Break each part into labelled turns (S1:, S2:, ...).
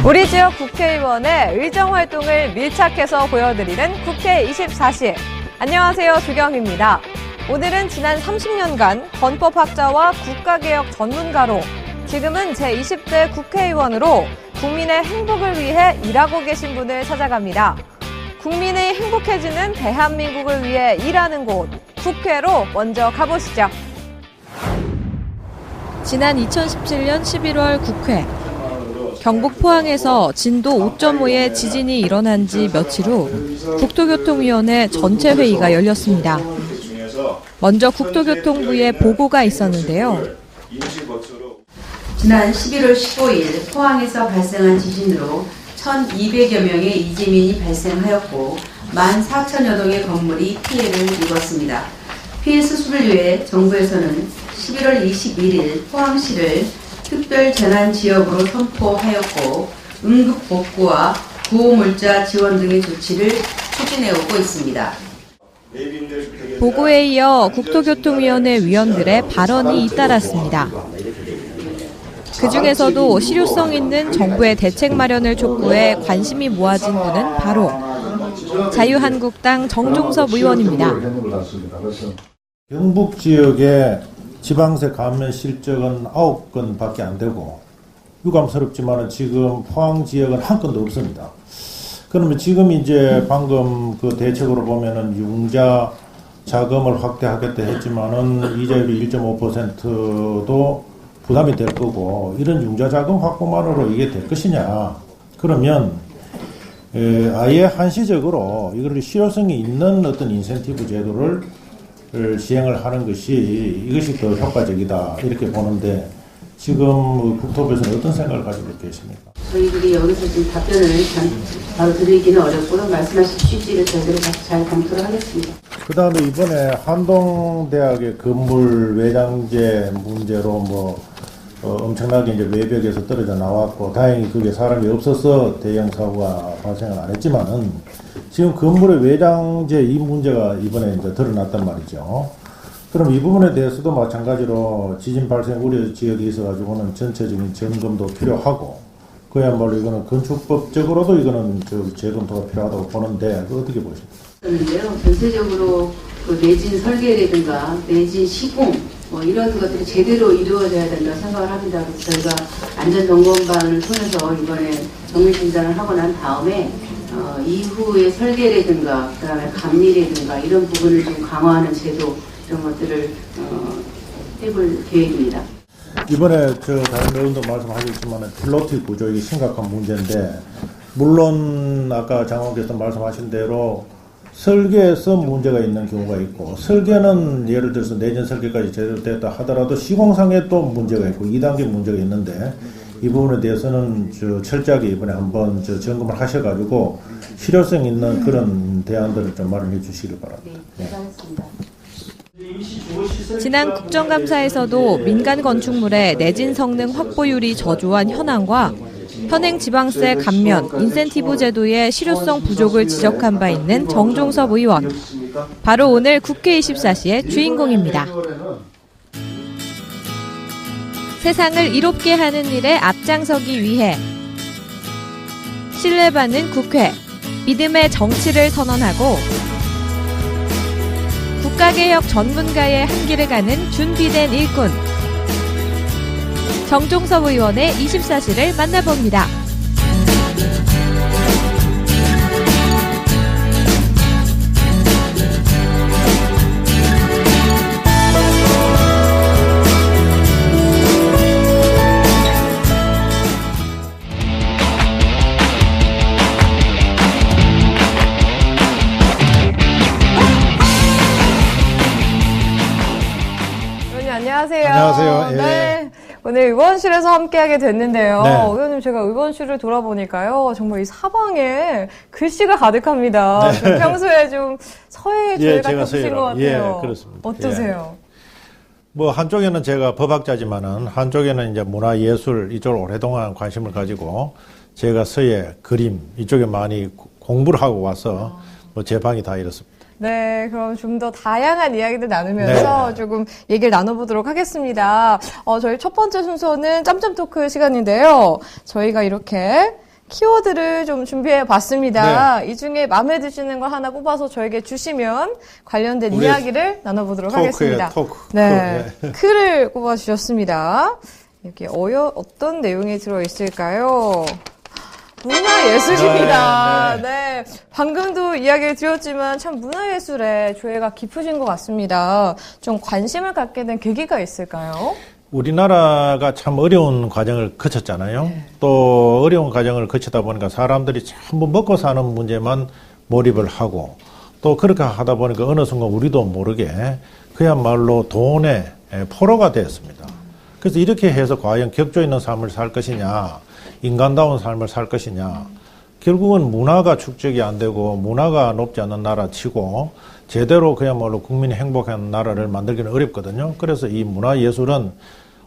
S1: 우리 지역 국회의원의 의정활동을 밀착해서 보여드리는 국회 24시. 안녕하세요, 주경입니다. 오늘은 지난 30년간 헌법학자와 국가개혁 전문가로 지금은 제20대 국회의원으로 국민의 행복을 위해 일하고 계신 분을 찾아갑니다. 국민이 행복해지는 대한민국을 위해 일하는 곳, 국회로 먼저 가보시죠. 지난 2017년 11월 국회. 경북 포항에서 진도 5.5의 지진이 일어난 지 며칠 후 국토교통위원회 전체 회의가 열렸습니다. 먼저 국토교통부에 보고가 있었는데요.
S2: 지난 11월 15일 포항에서 발생한 지진으로 1,200여 명의 이재민이 발생하였고 14,000여 동의 건물이 피해를 입었습니다. 피해 수습을 위해 정부에서는 11월 21일 포항시를 특별재난지역으로 선포하였고 응급복구와 구호물자 지원 등의 조치를 추진해오고 있습니다.
S1: 보고에 이어 국토교통위원회 위원들의 발언이 잇따랐습니다. 그중에서도 실효성 있는 정부의 대책 마련을 촉구해 관심이 모아진 분은 바로 자유한국당 정종섭 의원입니다.
S3: 경북 지역의 지방세 감면 실적은 9건밖에 안 되고 유감스럽지만 지금 포항 지역은 한 건도 없습니다. 그러면 지금 이제 방금 그 대책으로 보면은 융자 자금을 확대하겠다 했지만은 이자율이 1.5%도 부담이 될 거고 이런 융자 자금 확보만으로 이게 될 것이냐? 그러면 아예 한시적으로 이걸 실효성이 있는 어떤 인센티브 제도를 시행을 하는 이것이 더 효과적이다 이렇게 보는데 지금 국토부에서는 어떤 생각을 가지고 계십니까?
S2: 저희들이 여기서 지금 답변을 바로 드리기는 어렵고요. 말씀하신 취지를 저희들이 잘 검토를 하겠습니다.
S3: 그 다음에 이번에 한동대학의 건물 외장재 문제로 엄청나게 이제 외벽에서 떨어져 나왔고 다행히 그게 사람이 없어서 대형 사고가 발생을 안 했지만은 지금 건물의 외장재 이 문제가 이번에 이제 드러났단 말이죠. 그럼 이 부분에 대해서도 마찬가지로 지진 발생 우려 지역이 있어가지고는 전체적인 점검도 필요하고 그야말로 이거는 건축법적으로도 이거는 재검토가 필요하다고 보는데 그거 어떻게 보십니까?
S2: 그런데요, 전체적으로 그 내진 설계라든가 내진 시공 이런 것들이 제대로 이루어져야 된다고 생각을 합니다. 그래서 저희가 안전점검반을 통해서 이번에 정밀진단을 하고 난 다음에 이후의 설계라든가 그다음에 감리라든가 이런 부분을 좀 강화하는 제도 이런 것들을 해볼 계획입니다.
S3: 이번에 다른 의원도 말씀하셨지만 필로티 구조 이게 심각한 문제인데 물론 아까 장관께서 말씀하신 대로 설계에서 문제가 있는 경우가 있고 설계는 예를 들어서 내전 설계까지 제대로 됐다 하더라도 시공상에 또 문제가 있고 2단계 문제가 있는데 이 부분에 대해서는 철저하게 이번에 한번 점검을 하셔가지고 실효성 있는 그런 대안들을 좀 마련해 주시길 바랍니다.
S2: 네, 감사합니다.
S1: 지난 국정감사에서도 민간 건축물의 내진 성능 확보율이 저조한 현황과 현행 지방세 감면, 인센티브 제도의 실효성 부족을 지적한 바 있는 정종섭 의원. 바로 오늘 국회 24시의 주인공입니다. 세상을 이롭게 하는 일에 앞장서기 위해 신뢰받는 국회, 믿음의 정치를 선언하고 국가개혁 전문가의 한 길을 가는 준비된 일꾼. 정종섭 의원의 24시를 만나봅니다. 안녕하세요.
S3: 안녕하세요. 예.
S1: 네. 오늘 의원실에서 함께하게 됐는데요.
S3: 네.
S1: 의원님, 제가 의원실을 돌아보니까요. 정말 이 사방에 글씨가 가득합니다.
S3: 네.
S1: 평소에 좀 서예 저희가
S3: 제가
S1: 바쁘신 것 같아요.
S3: 예, 그렇습니다.
S1: 어떠세요?
S3: 한쪽에는 제가 법학자지만은 한쪽에는 이제 문화예술 이쪽을 오랫동안 관심을 가지고 제가 서예, 그림 이쪽에 많이 공부를 하고 와서 제 방이 다 이렇습니다.
S1: 네, 그럼 좀 더 다양한 이야기들 나누면서
S3: 네.
S1: 조금 얘기를 나눠보도록 하겠습니다. 저희 첫 번째 순서는 짬짬 토크 시간인데요. 저희가 이렇게 키워드를 좀 준비해 봤습니다. 이 중에 마음에 드시는 걸 하나 뽑아서 저에게 주시면 관련된 이야기를 나눠보도록 하겠습니다.
S3: 토크.
S1: 네. 크를 꼽아주셨습니다. 여기 어떤 내용이 들어있을까요? 문화예술입니다. 네. 방금도 이야기를 드렸지만 참 문화예술에 조예가 깊으신 것 같습니다. 좀 관심을 갖게 된 계기가 있을까요?
S3: 우리나라가 참 어려운 과정을 거쳤잖아요. 또 어려운 과정을 거치다 보니까 사람들이 전부 먹고 사는 문제만 몰입을 하고 또 그렇게 하다 보니까 어느 순간 우리도 모르게 그야말로 돈의 포로가 되었습니다. 그래서 이렇게 해서 과연 격조 있는 삶을 살 것이냐, 인간다운 삶을 살 것이냐, 결국은 문화가 축적이 안 되고 문화가 높지 않은 나라 치고 제대로 그야말로 국민이 행복한 나라를 만들기는 어렵거든요. 그래서 이 문화예술은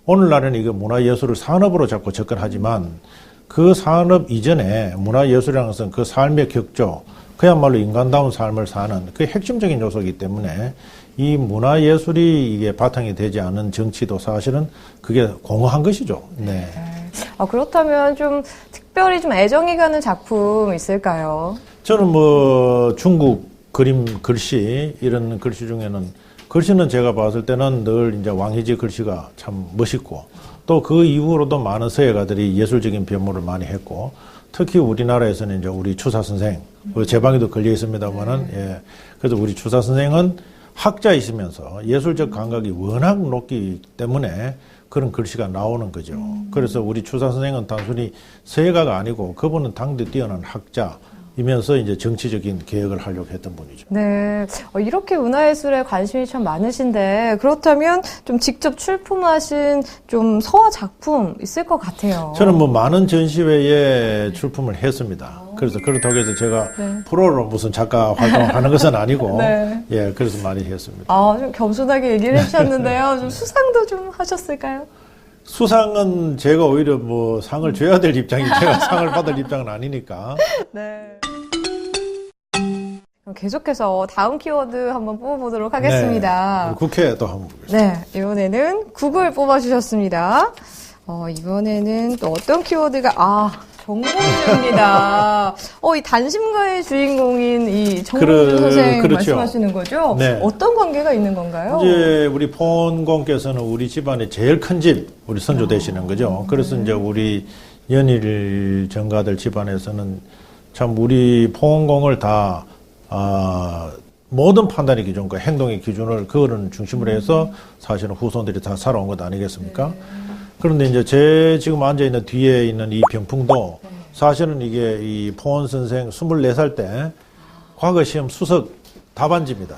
S3: 오늘날에는 이거 문화예술을 산업으로 자꾸 접근하지만 그 산업 이전에 문화예술이라는 것은 그 삶의 격조, 그야말로 인간다운 삶을 사는 그 핵심적인 요소이기 때문에 이 문화예술이 이게 바탕이 되지 않은 정치도 사실은 그게 공허한 것이죠. 네.
S1: 그렇다면 좀 특별히 좀 애정이 가는 작품 있을까요?
S3: 저는 뭐 중국 그림, 글씨 이런 글씨 중에는 글씨는 제가 봤을 때는 늘 이제 왕희지 글씨가 참 멋있고 또 그 이후로도 많은 서예가들이 예술적인 변모를 많이 했고 특히 우리나라에서는 이제 우리 추사 선생, 제 방에도 걸려 있습니다만은 예. 그래서 우리 추사 선생은 학자이시면서 예술적 감각이 워낙 높기 때문에 그런 글씨가 나오는 거죠. 그래서 우리 추사 선생은 단순히 서예가가 아니고 그분은 당대 뛰어난 학자이면서 이제 정치적인 개혁을 하려고 했던 분이죠.
S1: 네. 이렇게 문화예술에 관심이 참 많으신데 그렇다면 좀 직접 출품하신 좀 서화 작품 있을 것 같아요.
S3: 저는 뭐 많은 전시회에 출품을 했습니다. 그래서 그렇다고 해서 제가 프로로 무슨 작가 활동을 하는 것은 아니고 예, 그래서 많이 했습니다.
S1: 좀 겸손하게 얘기를 해주셨는데요. 좀 수상도 좀 하셨을까요?
S3: 수상은 제가 오히려 뭐 상을 줘야 될 입장이 제가 상을 받을 입장은 아니니까.
S1: 네. 그럼 계속해서 다음 키워드 한번 뽑아보도록 하겠습니다.
S3: 네, 국회 또 한번 보겠습니다.
S1: 네, 이번에는 국을 뽑아주셨습니다. 이번에는 또 어떤 키워드가, 정봉주입니다. 이 단심가의 주인공인 이 정봉주 선생
S3: 그렇죠.
S1: 말씀하시는 거죠?
S3: 네.
S1: 어떤 관계가 있는 건가요?
S3: 이제 우리 포원공께서는 우리 집안의 제일 큰 집, 우리 선조 되시는 거죠. 그래서 이제 우리 연일 정가들 집안에서는 참 우리 포원공을 다, 모든 판단의 기준과 행동의 기준을 그거를 중심으로 해서 사실은 후손들이 다 살아온 것 아니겠습니까? 그런데 이제 제 지금 앉아있는 뒤에 있는 이 병풍도 사실은 이게 이 포원 선생 24살 때 과거 시험 수석 답안지입니다.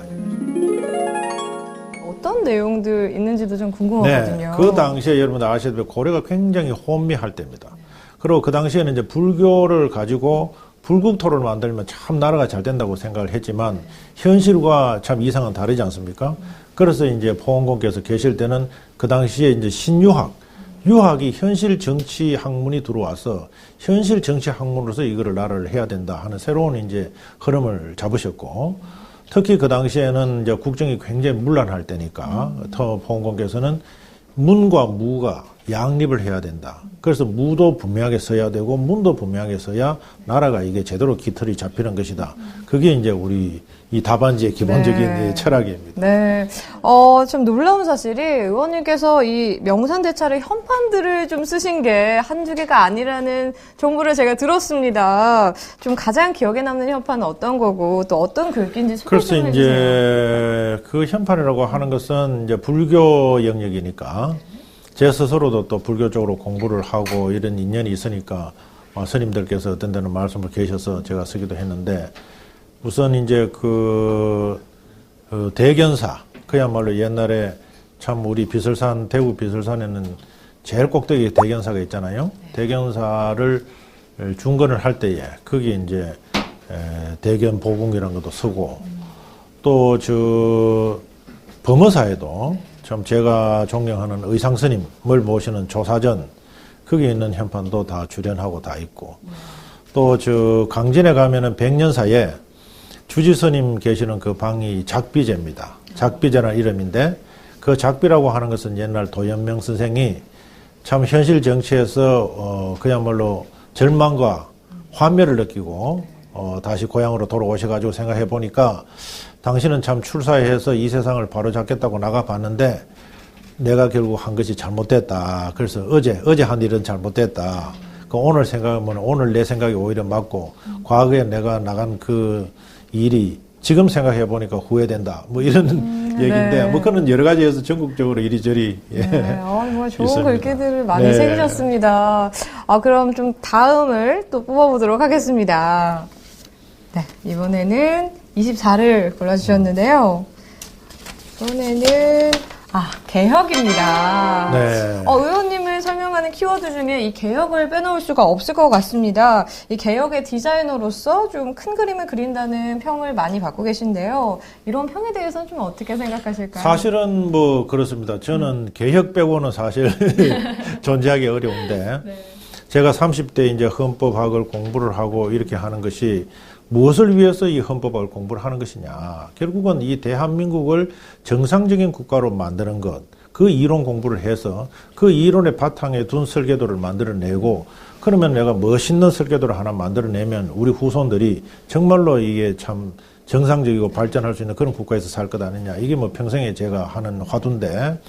S1: 어떤 내용들 있는지도 좀 궁금하거든요.
S3: 네, 그 당시에 여러분들 아시다시피 고려가 굉장히 혼미할 때입니다. 그리고 그 당시에는 이제 불교를 가지고 불국토를 만들면 참 나라가 잘 된다고 생각을 했지만 현실과 참 이상은 다르지 않습니까? 그래서 이제 포원공께서 계실 때는 그 당시에 이제 유학이 현실 정치 학문이 들어와서 현실 정치 학문으로서 이거를 나라를 해야 된다 하는 새로운 이제 흐름을 잡으셨고 특히 그 당시에는 이제 국정이 굉장히 문란할 때니까 포원공께서는 문과 무가 양립을 해야 된다. 그래서 무도 분명하게 써야 되고 문도 분명하게 써야 나라가 이게 제대로 깃털이 잡히는 것이다. 그게 이제 우리 이 답안지의 기본적인 철학입니다.
S1: 네. 좀 놀라운 사실이 의원님께서 이 명산대차를 현판들을 좀 쓰신 게 한두 개가 아니라는 정보를 제가 들었습니다. 좀 가장 기억에 남는 현판은 어떤 거고 또 어떤 글귀인지 소개
S3: 그래서
S1: 좀 해주세요.
S3: 이제 그 현판이라고 하는 것은 이제 불교 영역이니까 제 스스로도 또 불교 쪽으로 공부를 하고 이런 인연이 있으니까 스님들께서 어떤 데는 말씀을 계셔서 제가 쓰기도 했는데 우선 이제 그 대견사 그야말로 옛날에 참 우리 비설산 대구 비설산에는 제일 꼭대기에 대견사가 있잖아요. 대견사를 중건을 할 때에 거기에 이제 대견 보궁이라는 것도 쓰고 또 저 범어사에도 참 제가 존경하는 의상스님을 모시는 조사전 거기에 있는 현판도 다 출연하고 다 있고 또 저 강진에 가면은 백년사에 주지스님 계시는 그 방이 작비제입니다. 작비제라는 이름인데 그 작비라고 하는 것은 옛날 도연명 선생이 참 현실 정치에서 그야말로 절망과 환멸을 느끼고 다시 고향으로 돌아오셔가지고 생각해 보니까 당신은 참 출사해서 이 세상을 바로잡겠다고 나가봤는데 내가 결국 한 것이 잘못됐다. 그래서 어제 한 일은 잘못됐다. 그 오늘 생각하면 오늘 내 생각이 오히려 맞고 과거에 내가 나간 그 일이 지금 생각해 보니까 후회된다. 뭐 이런 얘기인데
S4: 네.
S3: 뭐 그런 여러 가지에서 전국적으로 이리저리
S4: 네, 정말 좋은
S3: 있습니다.
S4: 글귀들을 많이
S3: 네.
S4: 새기셨습니다. 그럼 좀 다음을 또 뽑아보도록 하겠습니다. 네, 이번에는 24를 골라주셨는데요. 이번에는 개혁입니다.
S3: 네.
S4: 의원님을 설명하는 키워드 중에 이 개혁을 빼놓을 수가 없을 것 같습니다. 이 개혁의 디자이너로서 좀 큰 그림을 그린다는 평을 많이 받고 계신데요. 이런 평에 대해서는 좀 어떻게 생각하실까요?
S3: 사실은 뭐 그렇습니다. 저는 개혁 빼고는 사실 존재하기 어려운데 제가 30대 이제 헌법학을 공부를 하고 이렇게 하는 것이 무엇을 위해서 이 헌법학을 공부를 하는 것이냐. 결국은 이 대한민국을 정상적인 국가로 만드는 것, 그 이론 공부를 해서 그 이론의 바탕에 둔 설계도를 만들어내고 그러면 내가 멋있는 설계도를 하나 만들어내면 우리 후손들이 정말로 이게 참 정상적이고 발전할 수 있는 그런 국가에서 살 것 아니냐. 이게 뭐 평생에 제가 하는 화두인데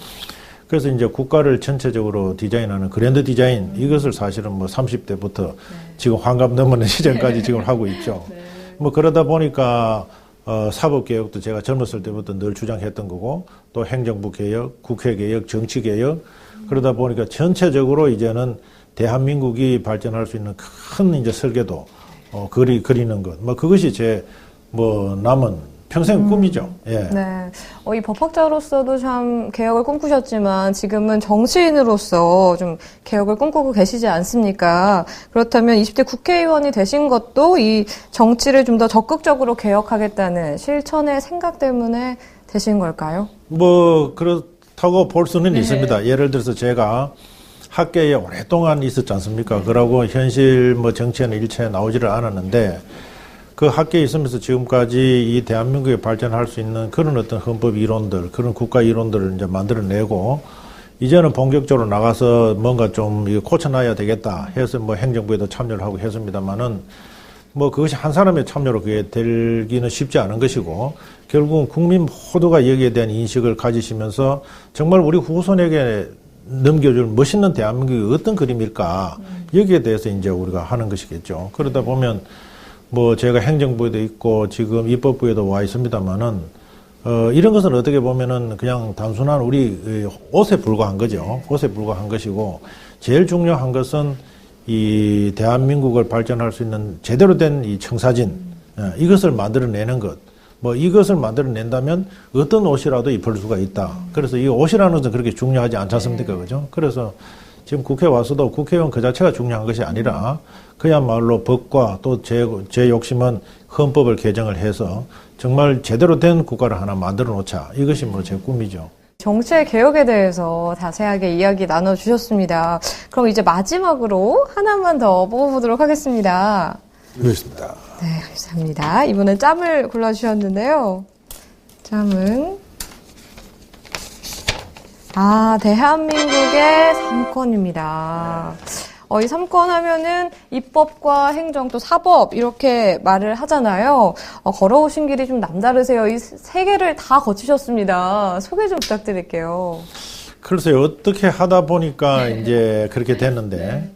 S3: 그래서 이제 국가를 전체적으로 디자인하는 그랜드 디자인 이것을 사실은 뭐 30대부터 지금 환갑 넘는 시절까지 지금 하고 있죠. 뭐 그러다 보니까 사법개혁도 제가 젊었을 때부터 늘 주장했던 거고 또 행정부 개혁, 국회 개혁, 정치 개혁 그러다 보니까 전체적으로 이제는 대한민국이 발전할 수 있는 큰 이제 설계도 그리는 것. 뭐 그것이 제 뭐 남은 평생 꿈이죠. 예.
S4: 네. 이 법학자로서도 참 개혁을 꿈꾸셨지만 지금은 정치인으로서 좀 개혁을 꿈꾸고 계시지 않습니까? 그렇다면 20대 국회의원이 되신 것도 이 정치를 좀 더 적극적으로 개혁하겠다는 실천의 생각 때문에 되신 걸까요?
S3: 뭐 그렇다고 볼 수는 있습니다. 예를 들어서 제가 학계에 오랫동안 있었지 않습니까? 그러고 현실 뭐 정치에는 일체 나오지를 않았는데 그 학계에 있으면서 지금까지 이 대한민국이 발전할 수 있는 그런 어떤 헌법 이론들, 그런 국가 이론들을 이제 만들어내고 이제는 본격적으로 나가서 뭔가 좀 고쳐놔야 되겠다 해서 뭐 행정부에도 참여를 하고 했습니다만은 뭐 그것이 한 사람의 참여로 그게 되기는 쉽지 않은 것이고 결국은 국민 모두가 여기에 대한 인식을 가지시면서 정말 우리 후손에게 넘겨줄 멋있는 대한민국이 어떤 그림일까 여기에 대해서 이제 우리가 하는 것이겠죠. 그러다 보면 뭐 제가 행정부에도 있고 지금 입법부에도 와 있습니다만은 이런 것은 어떻게 보면은 그냥 단순한 우리 옷에 불과한 거죠. 옷에 불과한 것이고 제일 중요한 것은 이 대한민국을 발전할 수 있는 제대로 된 이 청사진 이것을 만들어내는 것. 뭐 이것을 만들어낸다면 어떤 옷이라도 입을 수가 있다. 그래서 이 옷이라는 것은 그렇게 중요하지 않지 않습니까? 그죠? 그래서 지금 국회 와서도 국회의원 그 자체가 중요한 것이 아니라 그야말로 법과 또 제 욕심은 헌법을 개정을 해서 정말 제대로 된 국가를 하나 만들어 놓자. 이것이 뭐 제 꿈이죠.
S4: 정치의 개혁에 대해서 자세하게 이야기 나눠주셨습니다. 그럼 이제 마지막으로 하나만 더 뽑아보도록 하겠습니다.
S3: 그렇습니다.
S4: 네, 감사합니다. 이번엔 짬을 골라주셨는데요. 짬은 대한민국의 3권입니다. 이 3권 하면은 입법과 행정 또 사법 이렇게 말을 하잖아요. 걸어오신 길이 좀 남다르세요. 이 세 개를 다 거치셨습니다. 소개 좀 부탁드릴게요.
S3: 글쎄요, 어떻게 하다 보니까 이제 그렇게 됐는데,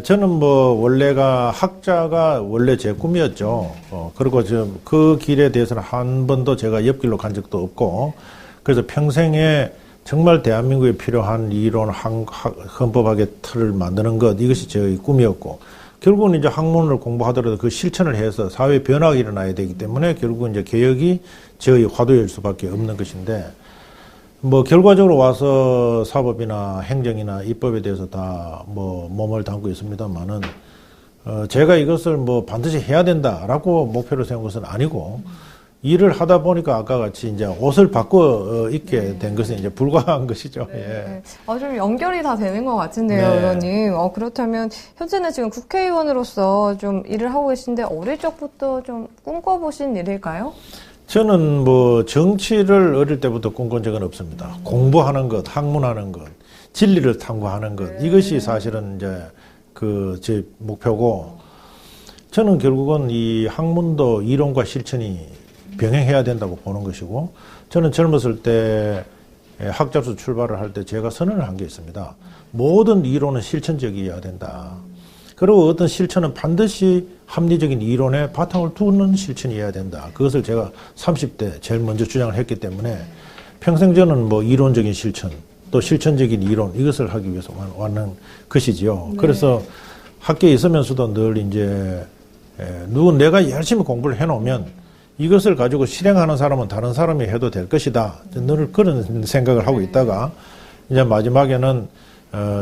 S3: 저는 뭐 원래가 학자가 원래 제 꿈이었죠. 그리고 그 길에 대해서는 한 번도 제가 옆길로 간 적도 없고, 그래서 평생에 정말 대한민국에 필요한 이론, 헌법학의 틀을 만드는 것, 이것이 저의 꿈이었고, 결국은 이제 학문을 공부하더라도 그 실천을 해서 사회 변화가 일어나야 되기 때문에 결국은 이제 개혁이 저의 화두일 수밖에 없는 것인데, 뭐 결과적으로 와서 사법이나 행정이나 입법에 대해서 다 뭐 몸을 담고 있습니다만은, 제가 이것을 뭐 반드시 해야 된다라고 목표로 세운 것은 아니고, 일을 하다 보니까 아까 같이 이제 옷을 바꿔 입게 된 것은 이제 불가한 것이죠. 예.
S4: 좀 연결이 다 되는 것 같은데요,
S3: 네.
S4: 의원님. 그렇다면 현재는 지금 국회의원으로서 좀 일을 하고 계신데 어릴 적부터 좀 꿈꿔보신 일일까요?
S3: 저는 뭐 정치를 어릴 때부터 꿈꾼 적은 없습니다. 공부하는 것, 학문하는 것, 진리를 탐구하는 것, 이것이 사실은 이제 제 목표고, 저는 결국은 이 학문도 이론과 실천이 병행해야 된다고 보는 것이고, 저는 젊었을 때 학자로서 출발을 할 때 제가 선언을 한 게 있습니다. 모든 이론은 실천적이어야 된다. 그리고 어떤 실천은 반드시 합리적인 이론에 바탕을 두는 실천이어야 된다. 그것을 제가 30대 제일 먼저 주장을 했기 때문에 평생 저는 뭐 이론적인 실천, 또 실천적인 이론, 이것을 하기 위해서 왔는 것이지요. 그래서 학교에 있으면서도 늘 이제 내가 열심히 공부를 해놓으면 이것을 가지고 실행하는 사람은 다른 사람이 해도 될 것이다. 늘 그런 생각을 하고 있다가 이제 마지막에는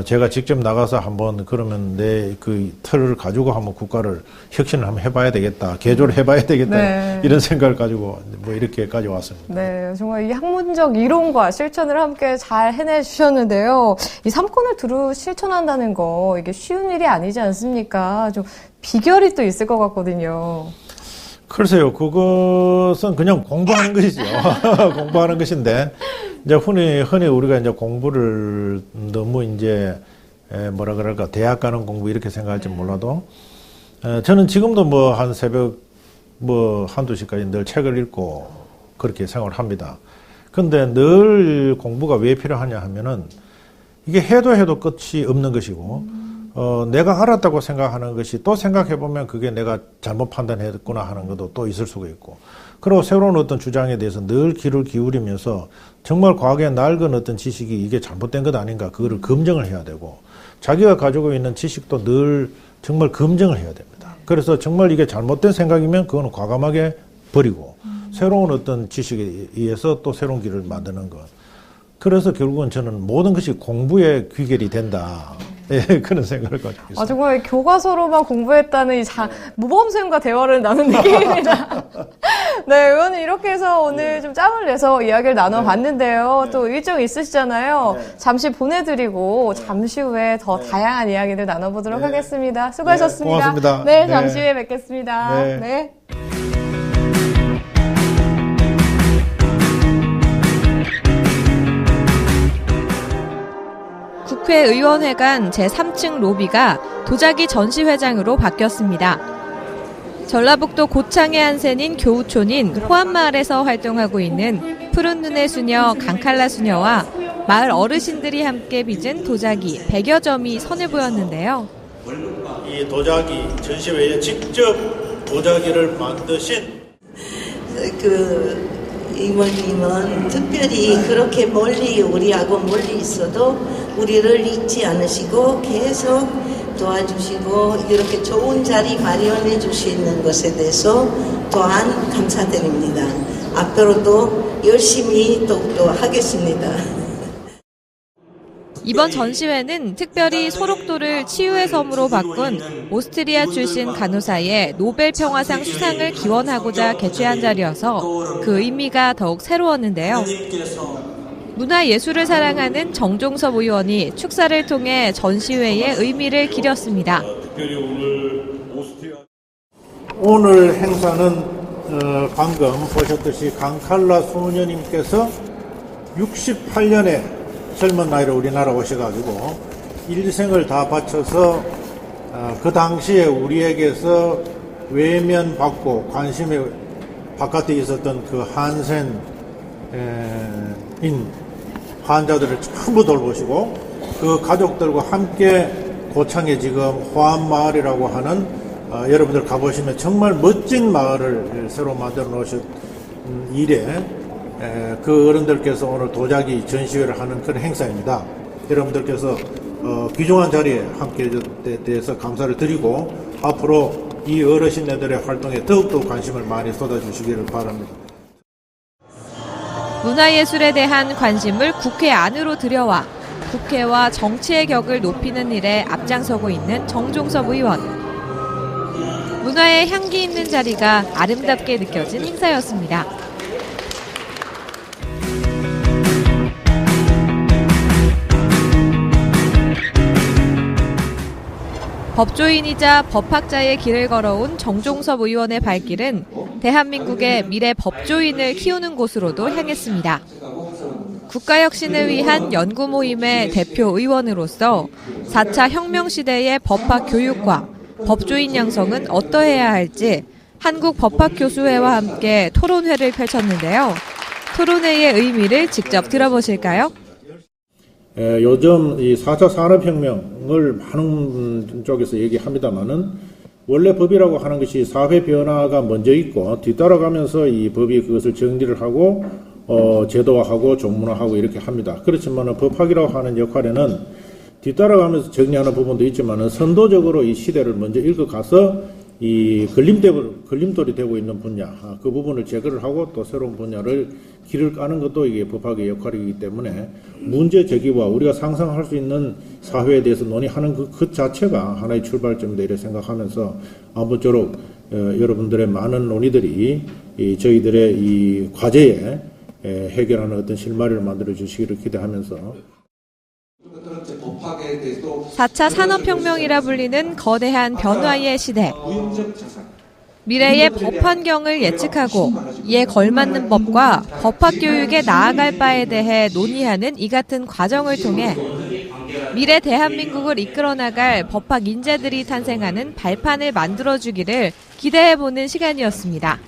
S3: 제가 직접 나가서 한번 그러면 내 그 틀을 가지고 한번 국가를 혁신을 한번 해봐야 되겠다. 개조를 해봐야 되겠다.
S4: 네.
S3: 이런 생각을 가지고 뭐 이렇게까지 왔습니다.
S4: 네, 정말 이 학문적 이론과 실천을 함께 잘 해내주셨는데요. 이 3권을 두루 실천한다는 거, 이게 쉬운 일이 아니지 않습니까? 좀 비결이 또 있을 것 같거든요.
S3: 글쎄요, 그것은 그냥 공부하는 것이죠. 공부하는 것인데, 이제 흔히 우리가 이제 공부를 너무 이제, 뭐라 그럴까, 대학 가는 공부 이렇게 생각할지 몰라도, 저는 지금도 뭐 한 새벽 뭐 한두 시까지 늘 책을 읽고 그렇게 생활을 합니다. 근데 늘 공부가 왜 필요하냐 하면은, 이게 해도 끝이 없는 것이고, 내가 알았다고 생각하는 것이 또 생각해보면 그게 내가 잘못 판단했구나 하는 것도 또 있을 수가 있고, 그리고 새로운 어떤 주장에 대해서 늘 귀를 기울이면서 정말 과거에 낡은 어떤 지식이 이게 잘못된 것 아닌가, 그거를 검증을 해야 되고, 자기가 가지고 있는 지식도 늘 정말 검증을 해야 됩니다. 그래서 정말 이게 잘못된 생각이면 그거는 과감하게 버리고, 새로운 어떤 지식에 의해서 또 새로운 길을 만드는 것. 그래서 결국은 저는 모든 것이 공부의 귀결이 된다. 예, 그런 생각을 가지고 있습니다.
S4: 정말 교과서로만 공부했다는 이 모범생과 대화를 나눈 느낌입니다. 네, 의원님 이렇게 해서 오늘 좀 짬을 내서 이야기를 나눠봤는데요. 또 일정 있으시잖아요. 잠시 보내드리고 잠시 후에 더 다양한 이야기들 나눠보도록 하겠습니다. 수고하셨습니다.
S3: 고맙습니다.
S4: 네, 잠시 후에 뵙겠습니다.
S3: 네.
S4: 네.
S1: 국회의원회관 제3층 로비가 도자기 전시회장으로 바뀌었습니다. 전라북도 고창의 한 샌인 교우촌인 호암마을에서 활동하고 있는 푸른 눈의 수녀 강칼라 수녀와 마을 어르신들이 함께 빚은 도자기 100여 점이 선을 보였는데요.
S3: 이 도자기 전시회에 직접 도자기를 만드신
S5: 이모님은 특별히 그렇게 멀리 우리하고 멀리 있어도 우리를 잊지 않으시고 계속 도와주시고 이렇게 좋은 자리 마련해 주시는 것에 대해서 또한 감사드립니다. 앞으로도 열심히 더욱더 하겠습니다.
S1: 이번 전시회는 특별히 소록도를 치유의 섬으로 바꾼 오스트리아 출신 간호사의 노벨 평화상 수상을 기원하고자 개최한 자리여서 그 의미가 더욱 새로웠는데요. 문화예술을 사랑하는 정종섭 의원이 축사를 통해 전시회의 의미를 기렸습니다.
S3: 오늘 행사는 방금 보셨듯이 강칼라 수녀님께서 68년에 젊은 나이로 우리나라 오셔가지고 일생을 다 바쳐서 그 당시에 우리에게서 외면받고 관심이 바깥에 있었던 그 한센인 환자들을 전부 돌보시고 그 가족들과 함께 고창에 지금 호암마을이라고 하는 여러분들 가보시면 정말 멋진 마을을 새로 만들어 놓으신 일에 그 어른들께서 오늘 도자기 전시회를 하는 그런 행사입니다. 여러분들께서 귀중한 자리에 함께 해준 데 대해서 감사를 드리고 앞으로 이 어르신네들의 활동에 더욱더 관심을 많이 쏟아주시기를 바랍니다.
S1: 문화예술에 대한 관심을 국회 안으로 들여와 국회와 정치의 격을 높이는 일에 앞장서고 있는 정종섭 의원. 문화의 향기 있는 자리가 아름답게 느껴진 행사였습니다. 법조인이자 법학자의 길을 걸어온 정종섭 의원의 발길은 대한민국의 미래 법조인을 키우는 곳으로도 향했습니다. 국가혁신을 위한 연구 모임의 대표 의원으로서 4차 혁명 시대의 법학 교육과 법조인 양성은 어떠해야 할지 한국법학교수회와 함께 토론회를 펼쳤는데요. 토론회의 의미를 직접 들어보실까요?
S3: 요즘 이 4차 산업혁명을 많은 쪽에서 얘기합니다만은 원래 법이라고 하는 것이 사회 변화가 먼저 있고 뒤따라가면서 이 법이 그것을 정리를 하고 제도화하고 종문화하고 이렇게 합니다. 그렇지만 법학이라고 하는 역할에는 뒤따라가면서 정리하는 부분도 있지만 선도적으로 이 시대를 먼저 읽어가서 이 걸림돌이 되고 있는 분야, 그 부분을 제거를 하고 또 새로운 분야를 길을 까는 것도 이게 법학의 역할이기 때문에 문제 제기와 우리가 상상할 수 있는 사회에 대해서 논의하는 그 자체가 하나의 출발점이다 이렇게 생각하면서 아무쪼록 여러분들의 많은 논의들이 저희들의 이 과제에 해결하는 어떤 실마리를 만들어 주시기를 기대하면서
S1: 4차 산업혁명이라 불리는 거대한 변화의 시대. 미래의 법 환경을 예측하고 이에 걸맞는 법과 법학교육에 나아갈 바에 대해 논의하는 이 같은 과정을 통해 미래 대한민국을 이끌어 나갈 법학 인재들이 탄생하는 발판을 만들어주기를 기대해보는 시간이었습니다.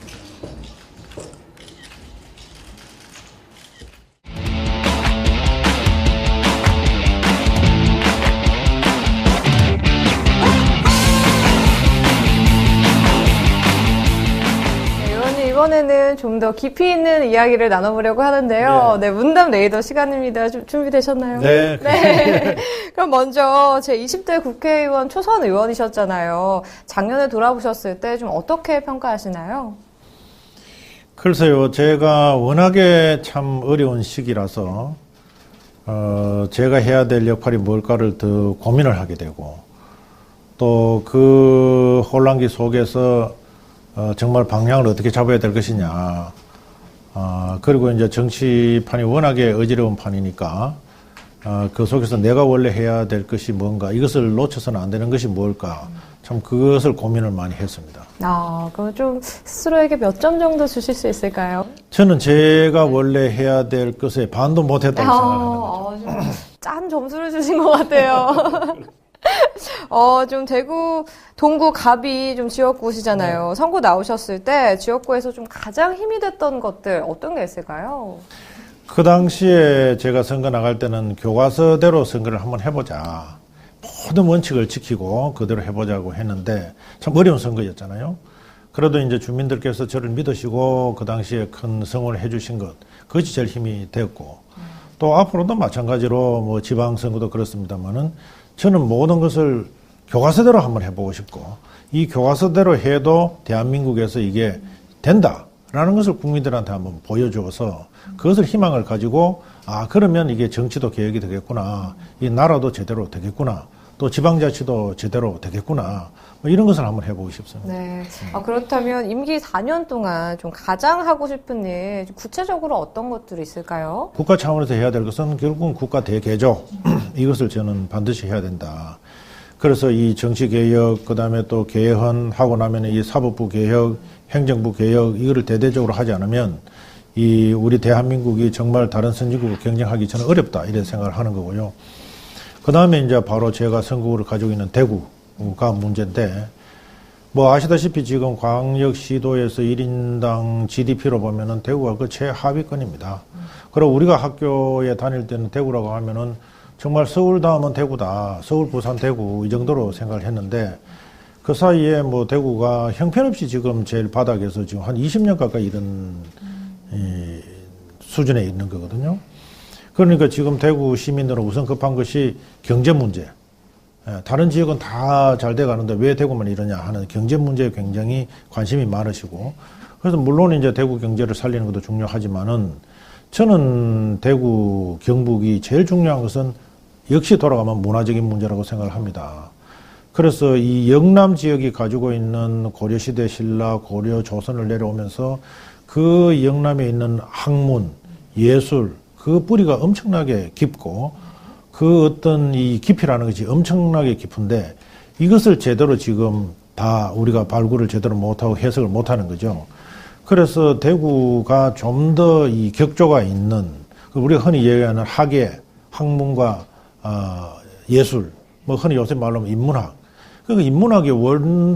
S4: 이번에는 좀 더 깊이 있는 이야기를 나눠보려고 하는데요. 네, 문담 레이더 시간입니다. 좀 준비되셨나요?
S3: 네.
S4: 네. 그럼 먼저 제 20대 국회의원 초선 의원이셨잖아요. 작년에 돌아보셨을 때 좀 어떻게 평가하시나요?
S3: 글쎄요, 제가 워낙에 참 어려운 시기라서 제가 해야 될 역할이 뭘까를 더 고민을 하게 되고 또 그 혼란기 속에서 정말 방향을 어떻게 잡아야 될 것이냐. 그리고 이제 정치판이 워낙에 어지러운 판이니까, 그 속에서 내가 원래 해야 될 것이 뭔가, 이것을 놓쳐서는 안 되는 것이 뭘까. 참 그것을 고민을 많이 했습니다.
S4: 그럼 좀 스스로에게 몇 점 정도 주실 수 있을까요?
S3: 저는 제가 원래 해야 될 것에 반도 못했다고 생각합니다.
S4: 좀 짠 점수를 주신 것 같아요. 좀 대구 동구 갑이 좀 지역구시잖아요. 선거 나오셨을 때 지역구에서 좀 가장 힘이 됐던 것들 어떤 게 있을까요?
S3: 그 당시에 제가 선거 나갈 때는 교과서대로 선거를 한번 해보자. 모든 원칙을 지키고 그대로 해보자고 했는데 참 어려운 선거였잖아요. 그래도 이제 주민들께서 저를 믿으시고 그 당시에 큰 성원을 해주신 것, 그것이 제일 힘이 됐고 또 앞으로도 마찬가지로 뭐 지방선거도 그렇습니다만은 저는 모든 것을 교과서대로 한번 해보고 싶고 이 교과서대로 해도 대한민국에서 이게 된다라는 것을 국민들한테 한번 보여줘서 그것을 희망을 가지고 그러면 이게 정치도 개혁이 되겠구나, 이 나라도 제대로 되겠구나, 또 지방자치도 제대로 되겠구나, 뭐 이런 것을 한번 해보고 싶습니다.
S4: 네. 그렇다면 임기 4년 동안 좀 가장 하고 싶은 일, 구체적으로 어떤 것들이 있을까요?
S3: 국가 차원에서 해야 될 것은 결국은 국가 대개조, 이것을 저는 반드시 해야 된다. 그래서 이 정치개혁, 그 다음에 또 개헌 하고 나면 이 사법부 개혁, 행정부 개혁, 이거를 대대적으로 하지 않으면 이 우리 대한민국이 정말 다른 선진국과 경쟁하기 저는 어렵다, 이런 생각을 하는 거고요. 그 다음에 이제 바로 제가 선거구를 가지고 있는 대구가 문제인데, 뭐 아시다시피 지금 광역시도에서 1인당 GDP로 보면은 대구가 그 최하위권입니다. 그리고 우리가 학교에 다닐 때는 대구라고 하면은 정말 서울 다음은 대구다, 서울, 부산, 대구 이 정도로 생각을 했는데 그 사이에 뭐 대구가 형편없이 지금 제일 바닥에서 지금 한 20년 가까이 이런 수준에 있는 거거든요. 그러니까 지금 대구 시민들은 우선 급한 것이 경제 문제. 다른 지역은 다 잘 돼 가는데 왜 대구만 이러냐 하는 경제 문제에 굉장히 관심이 많으시고, 그래서 물론 이제 대구 경제를 살리는 것도 중요하지만은 저는 대구 경북이 제일 중요한 것은 역시 돌아가면 문화적인 문제라고 생각을 합니다. 그래서 이 영남 지역이 가지고 있는 고려시대 신라, 고려 조선을 내려오면서 그 영남에 있는 학문, 예술, 그 뿌리가 엄청나게 깊고 그 어떤 이 깊이라는 것이 엄청나게 깊은데 이것을 제대로 지금 다 우리가 발굴을 제대로 못하고 해석을 못하는 거죠. 그래서 대구가 좀 더 이 격조가 있는, 우리가 흔히 얘기하는 학예, 학문과 예술, 뭐 흔히 요새 말로 하면 인문학, 그러니까 인문학의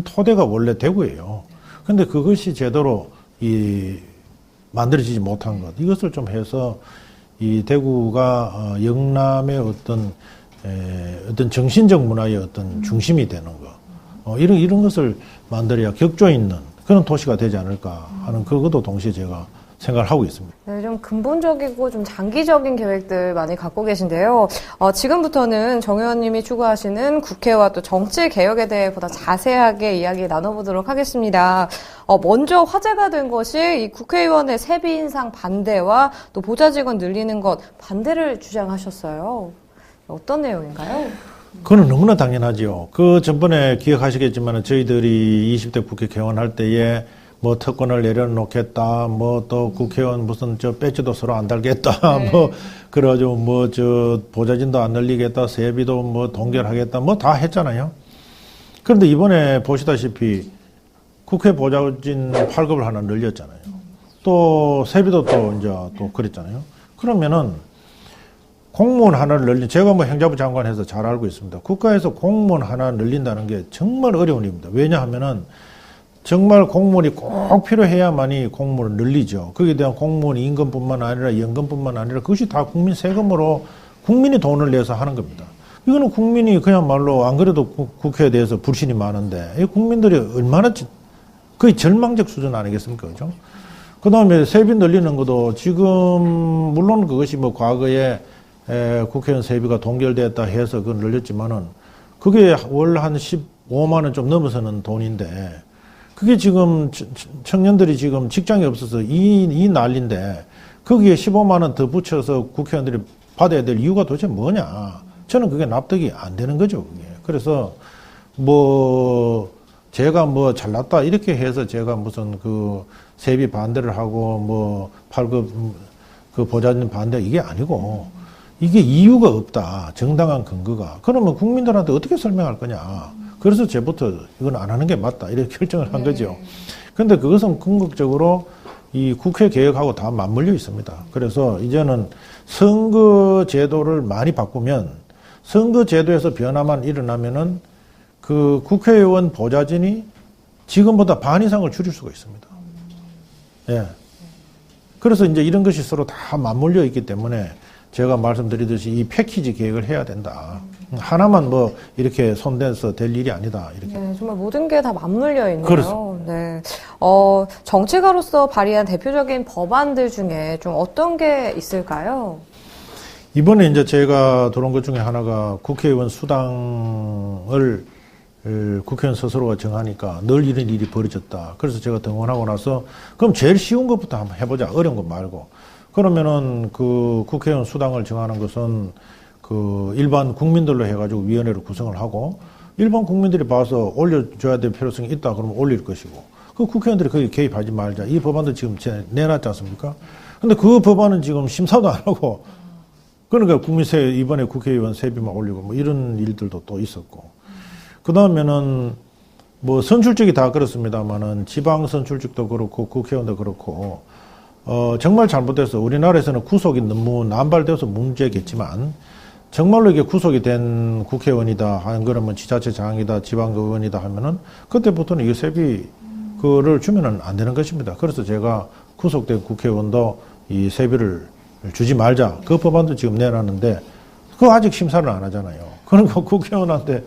S3: 토대가 원래 대구예요. 근데 그것이 제대로 만들어지지 못한 것. 이것을 좀 해서 이 대구가 영남의 어떤 정신적 문화의 어떤 중심이 되는 거. 이런 것을 만들어야 격조 있는 그런 도시가 되지 않을까 하는 그것도 동시에 제가 생각을 하고 있습니다.
S4: 네, 좀 근본적이고 좀 장기적인 계획들 많이 갖고 계신데요. 지금부터는 정 의원님이 추구하시는 국회와 또 정치 개혁에 대해 보다 자세하게 이야기 나눠보도록 하겠습니다. 먼저 화제가 된 것이 이 국회의원의 세비 인상 반대와 또 보좌 직원 늘리는 것 반대를 주장하셨어요. 어떤 내용인가요?
S3: 그건 너무나 당연하죠. 전번에 기억하시겠지만 저희들이 20대 국회 개원할 때에 뭐 특권을 내려놓겠다, 뭐 또 국회의원 무슨 배지도 서로 안 달겠다,
S4: 네.
S3: 그래가지고 보좌진도 안 늘리겠다, 세비도 동결하겠다, 다 했잖아요. 그런데 이번에 보시다시피 국회 보좌진 8급을 하나 늘렸잖아요. 또 세비도 또 그랬잖아요. 그러면은 공무원 하나를 제가 행자부 장관해서 잘 알고 있습니다. 국가에서 공무원 하나 늘린다는 게 정말 어려운 일입니다. 왜냐하면은 정말 공무원이 꼭 필요해야만이 공무원을 늘리죠. 거기에 대한 공무원 임금뿐만 아니라 연금뿐만 아니라 그것이 다 국민 세금으로 국민이 돈을 내서 하는 겁니다. 이거는 국민이 그야말로 안 그래도 국회에 대해서 불신이 많은데 이 국민들이 얼마나 거의 절망적 수준 아니겠습니까? 그죠? 그 다음에 세비 늘리는 것도 지금 물론 그것이 과거에 국회의원 세비가 동결됐다 해서 그걸 늘렸지만은 그게 월 한 15만 원 좀 넘어서는 돈인데 그게 지금 청년들이 지금 직장이 없어서 이 난리인데 거기에 15만 원 더 붙여서 국회의원들이 받아야 될 이유가 도대체 뭐냐. 저는 그게 납득이 안 되는 거죠. 그게. 그래서 제가 잘났다 이렇게 해서 제가 무슨 세비 반대를 하고 8급 보좌진 반대 이게 아니고 이게 이유가 없다. 정당한 근거가. 그러면 국민들한테 어떻게 설명할 거냐. 그래서 제부터 이건 안 하는 게 맞다. 이렇게 결정을 한 거죠. 근데 그것은 궁극적으로 이 국회 개혁하고 다 맞물려 있습니다. 그래서 이제는 선거 제도를 많이 바꾸면 선거 제도에서 변화만 일어나면은 국회의원 보좌진이 지금보다 반 이상을 줄일 수가 있습니다. 예. 그래서 이제 이런 것이 서로 다 맞물려 있기 때문에 제가 말씀드리듯이 이 패키지 계획을 해야 된다. 하나만 이렇게 손대서 될 일이 아니다. 이렇게.
S4: 네, 정말 모든 게 다 맞물려 있네요.
S3: 그렇습니다.
S4: 네. 정치가로서 발의한 대표적인 법안들 중에 좀 어떤 게 있을까요?
S3: 이번에 이제 제가 들어온 것 중에 하나가 국회의원 수당을 국회의원 스스로가 정하니까 늘 이런 일이 벌어졌다. 그래서 제가 등원하고 나서 그럼 제일 쉬운 것부터 한번 해보자. 어려운 것 말고. 그러면은 국회의원 수당을 정하는 것은 일반 국민들로 해가지고 위원회를 구성을 하고 일반 국민들이 봐서 올려줘야 될 필요성이 있다 그러면 올릴 것이고 국회의원들이 거기 개입하지 말자. 이 법안도 지금 내놨지 않습니까? 근데 그 법안은 지금 심사도 안 하고 그러니까 이번에 국회의원 세비만 올리고 이런 일들도 또 있었고 그 다음에는 선출직이 다 그렇습니다만은 지방 선출직도 그렇고 국회의원도 그렇고 정말 잘못돼서 우리나라에서는 구속이 너무 남발돼서 문제겠지만 정말로 이게 구속이 된 국회의원이다 하는 그러면 지자체장이다 지방의원이다 하면은 그때부터는 이 세비 그를 주면은 안 되는 것입니다. 그래서 제가 구속된 국회의원도 이 세비를 주지 말자. 그 법안도 지금 내놨는데 그거 아직 심사를 안 하잖아요. 그러니까 국회의원한테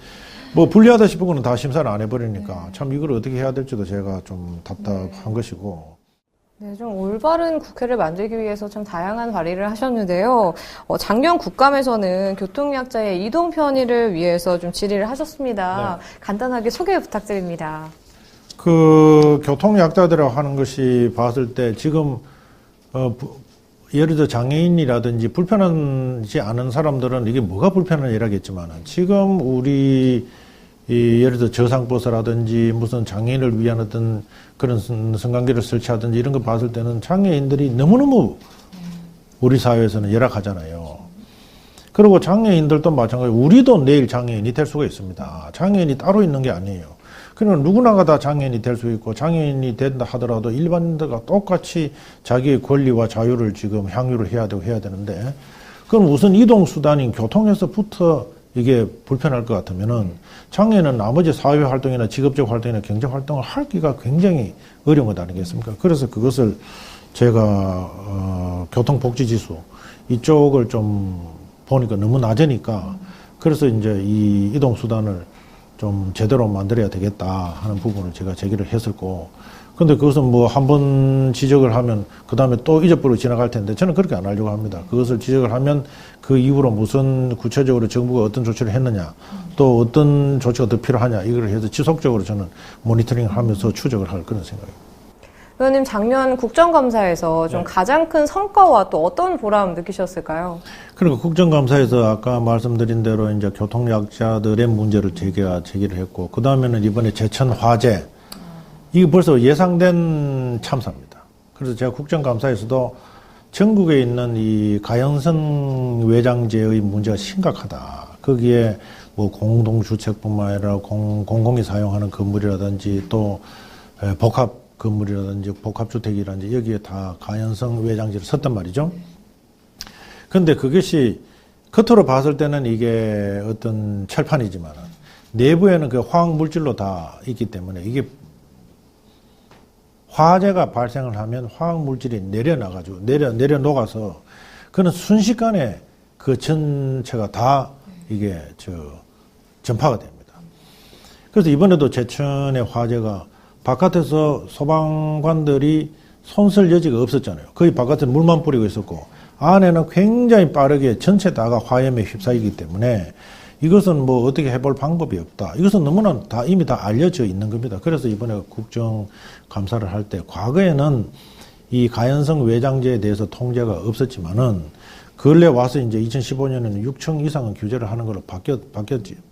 S3: 불리하다 싶은 거는 다 심사를 안 해버리니까 참 이걸 어떻게 해야 될지도 제가 좀 답답한 것이고.
S4: 네, 좀 올바른 국회를 만들기 위해서 참 다양한 발의를 하셨는데요. 작년 국감에서는 교통약자의 이동 편의를 위해서 좀 질의를 하셨습니다. 네. 간단하게 소개 부탁드립니다.
S3: 교통약자들하고 하는 것이 봤을 때 지금 예를 들어 장애인이라든지 불편하지 않은 사람들은 이게 뭐가 불편한 일하겠지만 지금 우리 예를 들어 저상버스라든지 무슨 장애인을 위한 어떤 그런 승강기를 설치하든지 이런 거 봤을 때는 장애인들이 너무너무 우리 사회에서는 열악하잖아요. 그리고 장애인들도 마찬가지로 우리도 내일 장애인이 될 수가 있습니다. 장애인이 따로 있는 게 아니에요. 그러니까 누구나가 다 장애인이 될 수 있고 장애인이 된다 하더라도 일반인들과 똑같이 자기의 권리와 자유를 지금 향유를 해야 되고 해야 되는데 그럼 우선 이동수단인 교통에서부터 이게 불편할 것 같으면은 장애는 나머지 사회 활동이나 직업적 활동이나 경제 활동을 하기가 굉장히 어려운 것 아니겠습니까? 그래서 그것을 제가 교통복지지수 이쪽을 좀 보니까 너무 낮으니까 그래서 이제 이 이동수단을 좀 제대로 만들어야 되겠다 하는 부분을 제가 제기를 했었고, 근데 그것은 뭐 한 번 지적을 하면 그 다음에 또 잊어버리고 지나갈 텐데 저는 그렇게 안 하려고 합니다. 그것을 지적을 하면 그 이후로 무슨 구체적으로 정부가 어떤 조치를 했느냐, 또 어떤 조치가 더 필요하냐, 이걸 해서 지속적으로 저는 모니터링을 하면서 추적을 할 그런 생각입니다.
S4: 의원님, 작년 국정감사에서 좀 가장 큰 성과와 또 어떤 보람 느끼셨을까요?
S3: 그러니까 국정감사에서 아까 말씀드린 대로 이제 교통약자들의 문제를 제기를 했고, 그 다음에는 이번에 제천 화재, 이게 벌써 예상된 참사입니다. 그래서 제가 국정감사에서도 전국에 있는 이 가연성 외장재의 문제가 심각하다. 거기에 뭐 공동주택뿐만 아니라 공공이 사용하는 건물이라든지 또 복합 건물이라든지 복합주택이라든지 여기에 다 가연성 외장재를 썼단 말이죠. 그런데 그것이 겉으로 봤을 때는 이게 어떤 철판이지만 내부에는 그 화학물질로 다 있기 때문에 이게 화재가 발생을 하면 화학물질이 내려나가지고 내려 녹아서 그는 순식간에 그 전체가 다 이게 전파가 됩니다. 그래서 이번에도 제천의 화재가 바깥에서 소방관들이 손쓸 여지가 없었잖아요. 거의 바깥에 물만 뿌리고 있었고 안에는 굉장히 빠르게 전체 다가 화염에 휩싸이기 때문에 이것은 뭐 어떻게 해볼 방법이 없다. 이것은 너무나 이미 다 알려져 있는 겁니다. 그래서 이번에 국정감사를 할 때 과거에는 이 가연성 외장재에 대해서 통제가 없었지만은 근래 와서 이제 2015년에는 6층 이상은 규제를 하는 걸로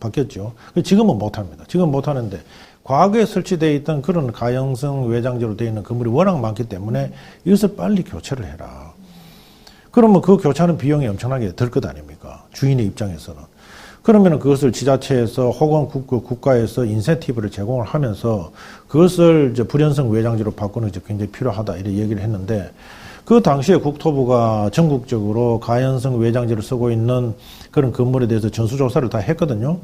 S3: 바뀌었죠. 지금은 못합니다. 지금 못하는데 과거에 설치되어 있던 그런 가연성 외장재로 되어 있는 건물이 워낙 많기 때문에 이것을 빨리 교체를 해라. 그러면 그 교체하는 비용이 엄청나게 들 것 아닙니까? 주인의 입장에서는. 그러면 그것을 지자체에서 혹은 국가에서 인센티브를 제공을 하면서 그것을 이제 불연성 외장재로 바꾸는 게 굉장히 필요하다 이렇게 얘기를 했는데, 그 당시에 국토부가 전국적으로 가연성 외장재를 쓰고 있는 그런 건물에 대해서 전수조사를 다 했거든요.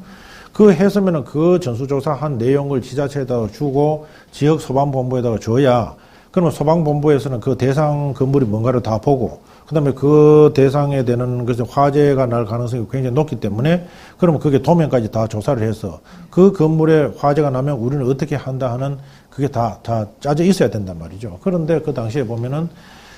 S3: 그 했으면은 그 전수조사한 내용을 지자체에다가 주고 지역 소방본부에다가 줘야, 그러면 소방본부에서는 그 대상 건물이 뭔가를 다 보고 그 다음에 그 대상에 되는 것에 화재가 날 가능성이 굉장히 높기 때문에 그러면 그게 도면까지 다 조사를 해서 그 건물에 화재가 나면 우리는 어떻게 한다 하는 그게 다 짜져 있어야 된단 말이죠. 그런데 그 당시에 보면은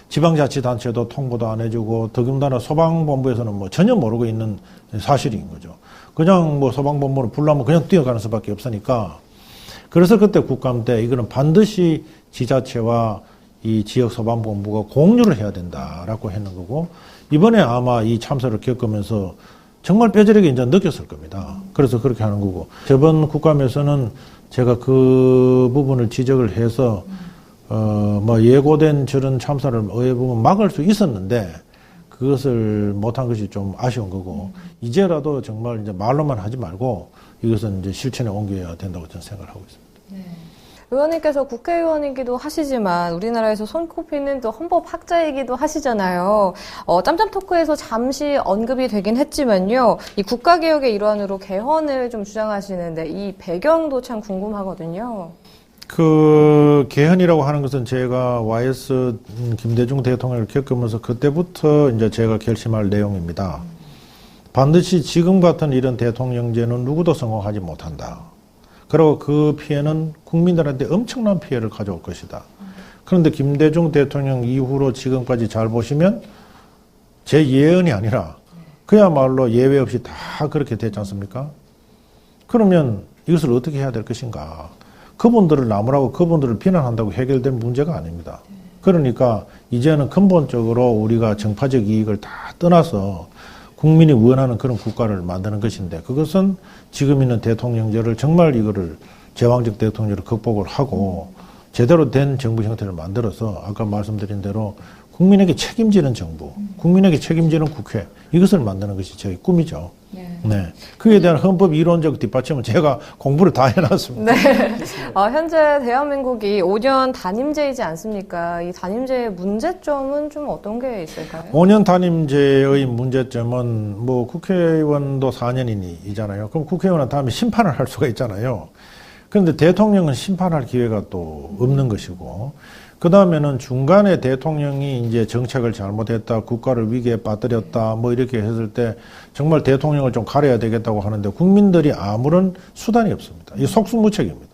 S3: 지방자치단체도 통보도 안 해주고 더군다나 소방본부에서는 뭐 전혀 모르고 있는 사실인 거죠. 그냥 뭐 소방본부는 불나면 그냥 뛰어가는 수밖에 없으니까. 그래서 그때 국감 때 이거는 반드시 지자체와 이 지역 소방본부가 공유를 해야 된다라고 했는 거고, 이번에 아마 이 참사를 겪으면서 정말 뼈저리게 이제 느꼈을 겁니다. 그래서 그렇게 하는 거고, 저번 국감에서는 제가 그 부분을 지적을 해서 뭐 예고된 저런 참사를 어떻게 보면 막을 수 있었는데 그것을 못한 것이 좀 아쉬운 거고, 이제라도 정말 이제 말로만 하지 말고 이것은 이제 실천에 옮겨야 된다고 저는 생각을 하고 있습니다.
S4: 네. 의원님께서 국회의원이기도 하시지만 우리나라에서 손꼽히는 또 헌법 학자이기도 하시잖아요. 짬짬 토크에서 잠시 언급이 되긴 했지만요. 이 국가개혁의 일환으로 개헌을 좀 주장하시는데 이 배경도 참 궁금하거든요.
S3: 그 개헌이라고 하는 것은 제가 YS 김대중 대통령을 겪으면서 그때부터 이제 제가 결심할 내용입니다. 반드시 지금 같은 이런 대통령제는 누구도 성공하지 못한다. 그리고 그 피해는 국민들한테 엄청난 피해를 가져올 것이다. 그런데 김대중 대통령 이후로 지금까지 잘 보시면 제 예언이 아니라 그야말로 예외 없이 다 그렇게 됐지 않습니까? 그러면 이것을 어떻게 해야 될 것인가? 그분들을 나무라고 그분들을 비난한다고 해결된 문제가 아닙니다. 그러니까 이제는 근본적으로 우리가 정파적 이익을 다 떠나서 국민이 원하는 그런 국가를 만드는 것인데, 그것은 지금 있는 대통령제를 정말 이거를 제왕적 대통령제를 극복을 하고 제대로 된 정부 형태를 만들어서 아까 말씀드린 대로 국민에게 책임지는 정부, 국민에게 책임지는 국회, 이것을 만드는 것이 저희 꿈이죠. 네. 그에 대한 헌법 이론적 뒷받침은 제가 공부를 다 해놨습니다.
S4: 네. 현재 대한민국이 5년 단임제이지 않습니까? 이 단임제의 문제점은 좀 어떤 게 있을까요?
S3: 5년 단임제의 문제점은 뭐 국회의원도 4년이잖아요. 그럼 국회의원은 다음에 심판을 할 수가 있잖아요. 그런데 대통령은 심판할 기회가 또 없는 것이고, 그 다음에는 중간에 대통령이 이제 정책을 잘못했다, 국가를 위기에 빠뜨렸다, 뭐 이렇게 했을 때 정말 대통령을 좀 가려야 되겠다고 하는데 국민들이 아무런 수단이 없습니다. 이 속수무책입니다.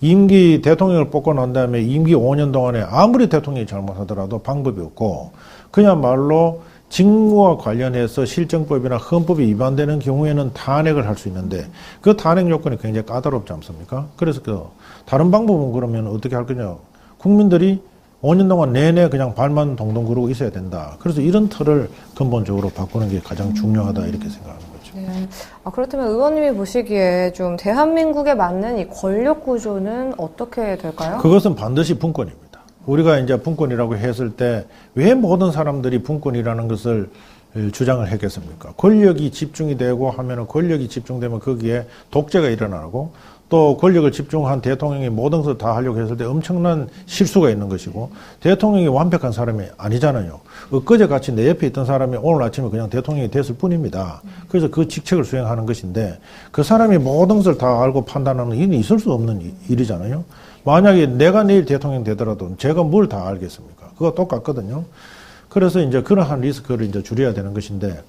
S3: 임기 대통령을 뽑고 난 다음에 임기 5년 동안에 아무리 대통령이 잘못하더라도 방법이 없고, 그야말로 직무와 관련해서 실정법이나 헌법이 위반되는 경우에는 탄핵을 할 수 있는데 그 탄핵 요건이 굉장히 까다롭지 않습니까? 그래서 그 다른 방법은 그러면 어떻게 할 거냐? 국민들이 5년 동안 내내 그냥 발만 동동 구르고 있어야 된다. 그래서 이런 틀을 근본적으로 바꾸는 게 가장 중요하다 이렇게 생각하는 거죠.
S4: 네. 그렇다면 의원님이 보시기에 좀 대한민국에 맞는 이 권력 구조는 어떻게 될까요?
S3: 그것은 반드시 분권입니다. 우리가 이제 분권이라고 했을 때 왜 모든 사람들이 분권이라는 것을 주장을 했겠습니까? 권력이 집중이 되고 하면은 권력이 집중되면 거기에 독재가 일어나고 또 권력을 집중한 대통령이 모든 것을 다 하려고 했을 때 엄청난 실수가 있는 것이고 대통령이 완벽한 사람이 아니잖아요. 엊그제 같이 내 옆에 있던 사람이 오늘 아침에 그냥 대통령이 됐을 뿐입니다. 그래서 그 직책을 수행하는 것인데 그 사람이 모든 것을 다 알고 판단하는 일은 있을 수 없는 일이잖아요. 만약에 내가 내일 대통령 되더라도 제가 뭘 다 알겠습니까? 그거 똑같거든요. 그래서 이제 그러한 리스크를 이제 줄여야 되는 것인데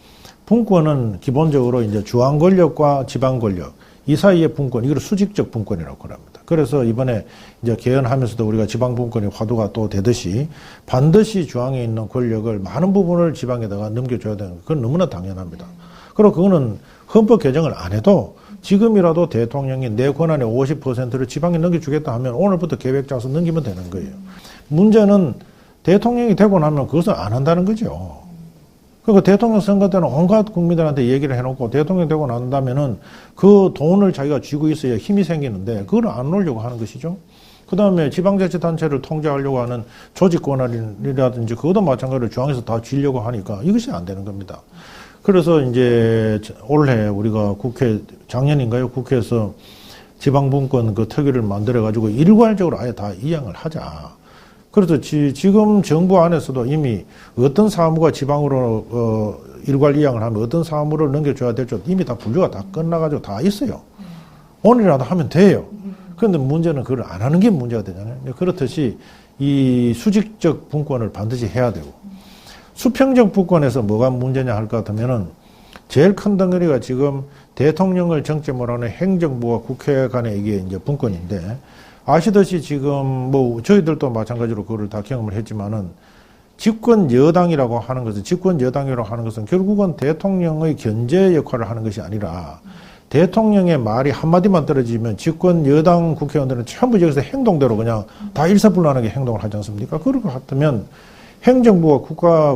S3: 분권은 기본적으로 이제 중앙 권력과 지방 권력 이 사이의 분권, 이걸 수직적 분권이라고 합니다. 그래서 이번에 이제 개헌하면서도 우리가 지방 분권이 화두가 또 되듯이 반드시 중앙에 있는 권력을 많은 부분을 지방에다가 넘겨줘야 되는 거, 그건 너무나 당연합니다. 그리고 그거는 헌법 개정을 안 해도 지금이라도 대통령이 내 권한의 50%를 지방에 넘겨주겠다 하면 오늘부터 계획 짜서 넘기면 되는 거예요. 문제는 대통령이 되고 나면 그것을 안 한다는 거죠. 그리고 대통령 선거 때는 온갖 국민들한테 얘기를 해놓고 대통령 되고 난다면은 그 돈을 자기가 쥐고 있어야 힘이 생기는데 그걸 안 놓으려고 하는 것이죠. 그 다음에 지방자치단체를 통제하려고 하는 조직권한이라든지 그것도 마찬가지로 중앙에서 다 쥐려고 하니까 이것이 안 되는 겁니다. 그래서 이제 올해 우리가 작년인가요? 국회에서 지방분권 그 특위를 만들어가지고 일괄적으로 아예 다 이양을 하자. 그래서 지금 정부 안에서도 이미 어떤 사무가 지방으로 일괄 이양을 하면 어떤 사무를 넘겨줘야 될지 이미 다 분류가 다 끝나가지고 다 있어요. 오늘이라도 하면 돼요. 그런데 문제는 그걸 안 하는 게 문제가 되잖아요. 그렇듯이 이 수직적 분권을 반드시 해야 되고 수평적 분권에서 뭐가 문제냐 할 것 같으면은 제일 큰 덩어리가 지금 대통령을 정점으로 하는 행정부와 국회 간의 이게 이제 분권인데 아시듯이 지금 뭐 저희들도 마찬가지로 그거를 다 경험을 했지만은 집권 여당이라고 하는 것은 결국은 대통령의 견제 역할을 하는 것이 아니라 대통령의 말이 한마디만 떨어지면 집권 여당 국회의원들은 전부 여기서 행동대로 그냥 다 일사불란하게 행동을 하지 않습니까? 그럴 것 같으면 행정부와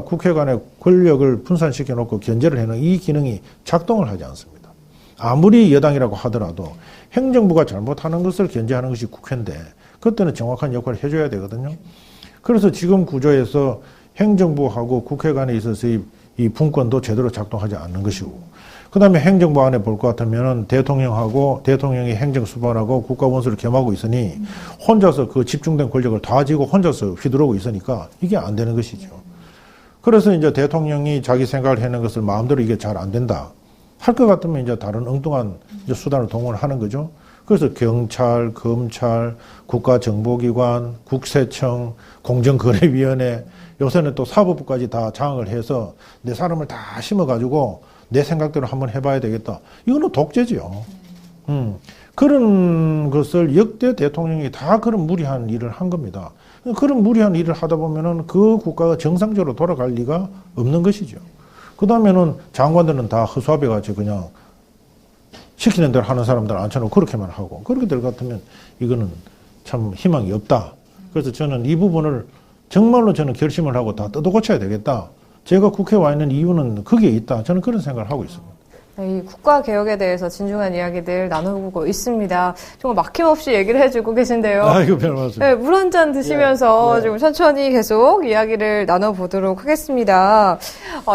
S3: 국회 간의 권력을 분산시켜 놓고 견제를 해놓은 이 기능이 작동을 하지 않습니다. 아무리 여당이라고 하더라도 행정부가 잘못하는 것을 견제하는 것이 국회인데 그때는 정확한 역할을 해줘야 되거든요. 그래서 지금 구조에서 행정부하고 국회 간에 있어서 이 분권도 제대로 작동하지 않는 것이고 그 다음에 행정부 안에 볼 것 같으면 대통령이 행정수반하고 국가원수를 겸하고 있으니 혼자서 그 집중된 권력을 다 쥐고 혼자서 휘두르고 있으니까 이게 안 되는 것이죠. 그래서 이제 대통령이 자기 생각을 해낸 것을 마음대로 이게 잘 안 된다. 할 것 같으면 이제 다른 엉뚱한 이제 수단을 동원하는 거죠. 그래서 경찰, 검찰, 국가정보기관, 국세청, 공정거래위원회, 요새는 또 사법부까지 다 장악을 해서 내 사람을 다 심어가지고 내 생각대로 한번 해봐야 되겠다. 이거는 독재지요. 그런 것을 역대 대통령이 다 그런 무리한 일을 한 겁니다. 그런 무리한 일을 하다 보면은 그 국가가 정상적으로 돌아갈 리가 없는 것이죠. 그 다음에는 장관들은 다 허수아비 같이 그냥 시키는 대로 하는 사람들 앉혀놓고 그렇게만 하고 그렇게 될 것 같으면 이거는 참 희망이 없다. 그래서 저는 이 부분을 정말로 저는 결심을 하고 다 뜯어고쳐야 되겠다. 제가 국회에 와 있는 이유는 거기에 있다. 저는 그런 생각을 하고 있습니다.
S4: 네, 이 국가 개혁에 대해서 진중한 이야기들 나눠보고 있습니다. 정말 막힘없이 얘기를 해주고 계신데요.
S3: 아이고, 별 말씀.
S4: 네, 물 한 잔 드시면서
S3: 예, 예.
S4: 좀 천천히 계속 이야기를 나눠보도록 하겠습니다.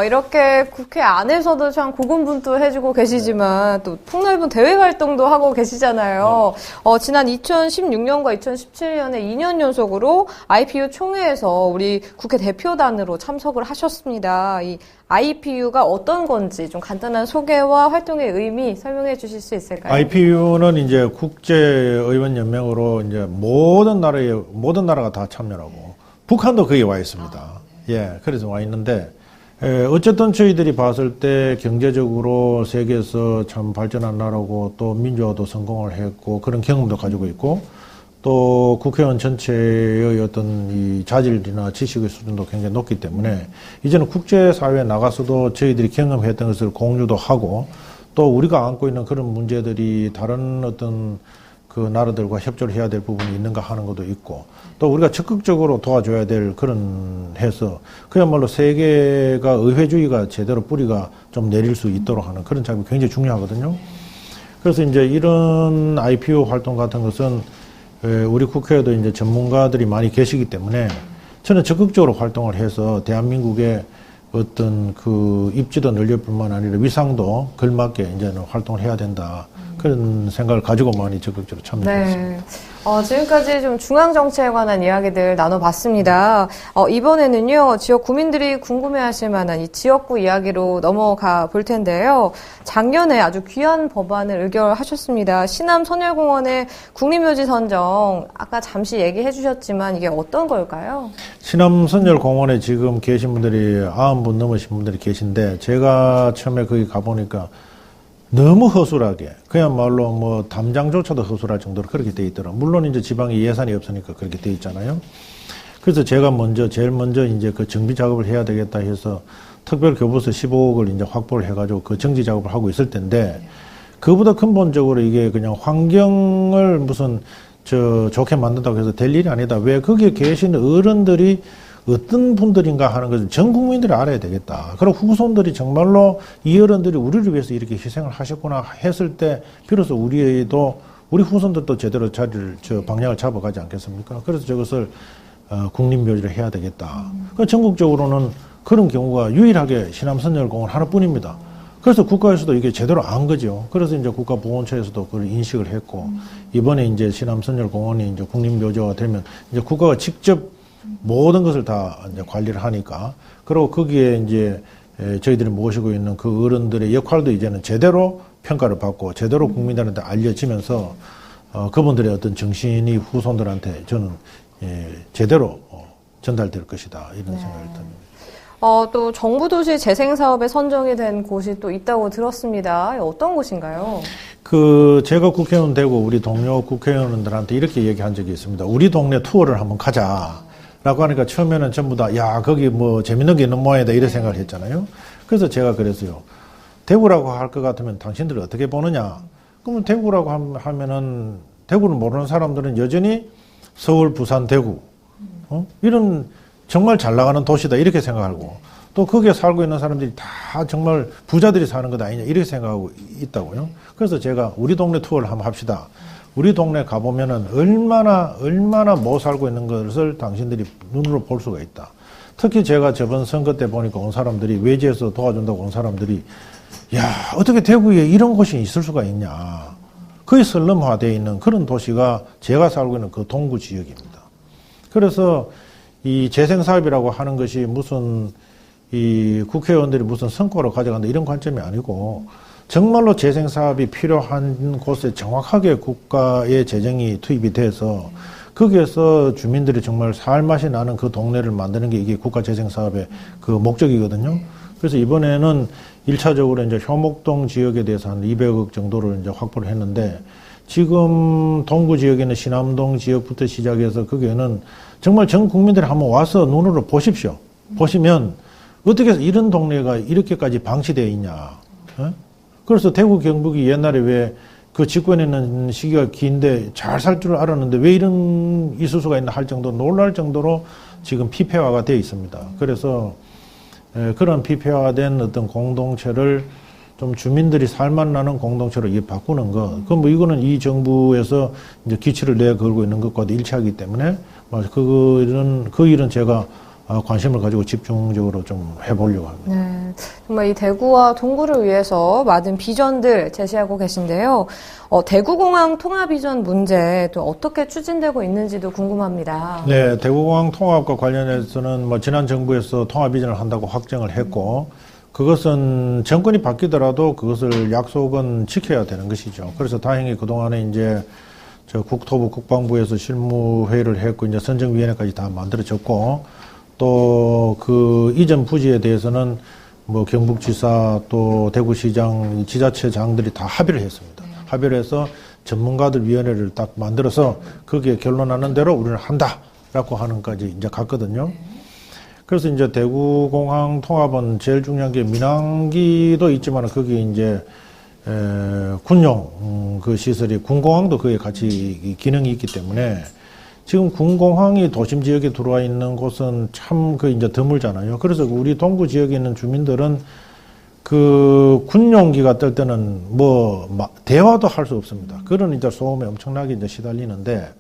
S4: 이렇게 국회 안에서도 참 고군분투해주고 계시지만 또 폭넓은 대외 활동도 하고 계시잖아요. 지난 2016년과 2017년에 2년 연속으로 IPU 총회에서 우리 국회 대표단으로 참석을 하셨습니다. 이 IPU가 어떤 건지 좀 간단한 소개와 활동의 의미 설명해 주실 수 있을까요?
S3: IPU는 이제 국제의원연맹으로 이제 모든 나라가 다 참여하고, 북한도 거기 와 있습니다. 예, 그래서 와 있는데, 어쨌든 저희들이 봤을 때 경제적으로 세계에서 참 발전한 나라고 또 민주화도 성공을 했고 그런 경험도 가지고 있고, 또 국회의원 전체의 어떤 이 자질이나 지식의 수준도 굉장히 높기 때문에 이제는 국제사회에 나가서도 저희들이 경험했던 것을 공유도 하고, 또 우리가 안고 있는 그런 문제들이 다른 어떤 그 나라들과 협조를 해야 될 부분이 있는가 하는 것도 있고, 또 우리가 적극적으로 도와줘야 될 그런 해서 그야말로 세계가 의회주의가 제대로 뿌리가 좀 내릴 수 있도록 하는 그런 작업이 굉장히 중요하거든요. 그래서 이제 이런 IPU 활동 같은 것은 우리 국회에도 이제 전문가들이 많이 계시기 때문에 저는 적극적으로 활동을 해서 대한민국의 어떤 그 입지도 늘릴 뿐만 아니라 위상도 걸맞게 이제는 활동을 해야 된다. 그런 생각을 가지고 많이 적극적으로 참여했습니다.
S4: 네. 지금까지 좀 중앙정치에 관한 이야기들 나눠봤습니다. 이번에는요, 지역 구민들이 궁금해하실 만한 이 지역구 이야기로 넘어가 볼 텐데요. 작년에 아주 귀한 법안을 의결하셨습니다. 시남 선열공원의 국립묘지 선정, 아까 잠시 얘기해 주셨지만 이게 어떤 걸까요?
S3: 시남 선열공원에 지금 계신 분들이 90분 넘으신 분들이 계신데, 제가 처음에 거기 가보니까 너무 허술하게, 그야말로 뭐 담장조차도 허술할 정도로 그렇게 돼 있더라고요. 물론 이제 지방에 예산이 없으니까 그렇게 돼 있잖아요. 그래서 제가 제일 먼저 이제 그 정비 작업을 해야 되겠다 해서 특별 교부서 15억을 이제 확보를 해가지고 그 정지 작업을 하고 있을 텐데, 그보다 근본적으로 이게 그냥 환경을 무슨 좋게 만든다고 해서 될 일이 아니다. 왜 거기에 계신 어른들이 어떤 분들인가 하는 것을 전 국민들이 알아야 되겠다. 그리고 후손들이 정말로 이 어른들이 우리를 위해서 이렇게 희생을 하셨구나 했을 때 비로소 우리 후손들도 제대로 방향을 잡아가지 않겠습니까? 그래서 저것을 국립묘지를 해야 되겠다. 전국적으로는 그런 경우가 유일하게 시남선열공원 하나뿐입니다. 그래서 국가에서도 이게 제대로 안 거죠. 그래서 이제 국가보훈처에서도 그걸 인식을 했고, 이번에 이제 시남선열공원이 이제 국립묘지가 되면 이제 국가가 직접 모든 것을 다 이제 관리를 하니까, 그리고 거기에 이제 저희들이 모시고 있는 그 어른들의 역할도 이제는 제대로 평가를 받고 제대로 국민들한테 알려지면서 그분들의 어떤 정신이 후손들한테 저는 제대로 전달될 것이다, 이런 생각을 듭니다.
S4: 또 정부도시 재생사업에 선정이 된 곳이 또 있다고 들었습니다. 어떤 곳인가요?
S3: 제가 국회의원 되고 우리 동료 국회의원들한테 이렇게 얘기한 적이 있습니다. 우리 동네 투어를 한번 가자. 라고 하니까 처음에는 전부 다, 야, 거기 뭐 재밌는 게 있는 모양이다, 이런 생각을 했잖아요. 그래서 제가 그랬어요. 대구라고 할 것 같으면 당신들이 어떻게 보느냐? 그러면 대구라고 하면은, 대구를 모르는 사람들은 여전히 서울, 부산, 대구, 이런 정말 잘 나가는 도시다, 이렇게 생각하고, 또 거기에 살고 있는 사람들이 다 정말 부자들이 사는 것 아니냐, 이렇게 생각하고 있다고요. 그래서 제가 우리 동네 투어를 한번 합시다. 우리 동네 가보면은 얼마나 못 살고 있는 것을 당신들이 눈으로 볼 수가 있다. 특히 제가 저번 선거 때 보니까 온 사람들이, 외지에서 도와준다고 온 사람들이, 야, 어떻게 대구에 이런 곳이 있을 수가 있냐. 거의 슬럼화되어 있는 그런 도시가 제가 살고 있는 그 동구 지역입니다. 그래서 이 재생사업이라고 하는 것이 무슨 이 국회의원들이 무슨 성과로 가져간다, 이런 관점이 아니고, 정말로 재생사업이 필요한 곳에 정확하게 국가의 재정이 투입이 돼서 거기에서 주민들이 정말 살맛이 나는 그 동네를 만드는 게 이게 국가재생사업의 그 목적이거든요. 그래서 이번에는 1차적으로 이제 효목동 지역에 대해서 한 200억 정도를 이제 확보를 했는데, 지금 동구 지역에는 신암동 지역부터 시작해서 거기에는 정말 전 국민들이 한번 와서 눈으로 보십시오. 보시면 어떻게 해서 이런 동네가 이렇게까지 방치되어 있냐. 그래서 대구 경북이 옛날에 왜 그 집권에 있는 시기가 긴데 잘 살 줄 알았는데 왜 이런 있을 수가 있나 할 정도로, 놀랄 정도로 지금 피폐화가 되어 있습니다. 그래서 그런 피폐화된 어떤 공동체를 좀 주민들이 살만나는 공동체로 이 바꾸는 것. 그 뭐 이거는 이 정부에서 이제 기치를 내걸고 있는 것과도 일치하기 때문에 그 일은 제가 관심을 가지고 집중적으로 좀 해보려고 합니다.
S4: 네, 정말 이 대구와 동구를 위해서 많은 비전들 제시하고 계신데요. 대구공항 통합 이전 문제 또 어떻게 추진되고 있는지도 궁금합니다.
S3: 네, 대구공항 통합과 관련해서는 뭐 지난 정부에서 통합 이전을 한다고 확정을 했고, 그것은 정권이 바뀌더라도 그것을 약속은 지켜야 되는 것이죠. 그래서 다행히 그동안에 이제 국토부 국방부에서 실무회의를 했고, 이제 선정위원회까지 다 만들어졌고, 또 그 이전 부지에 대해서는 뭐 경북지사 또 대구시장 지자체장들이 다 합의를 했습니다. 합의를 해서 전문가들 위원회를 딱 만들어서 거기에 결론나는 대로 우리는 한다라고 하는까지 이제 갔거든요. 그래서 이제 대구공항 통합은 제일 중요한 게 민항기도 있지만 거기에 이제 군용 그 시설이 군공항도 거기에 같이 기능이 있기 때문에 지금 군공항이 도심 지역에 들어와 있는 곳은 참 그 이제 드물잖아요. 그래서 우리 동구 지역에 있는 주민들은 그 군용기가 뜰 때는 뭐 대화도 할 수 없습니다. 그런 이제 소음에 엄청나게 이제 시달리는데,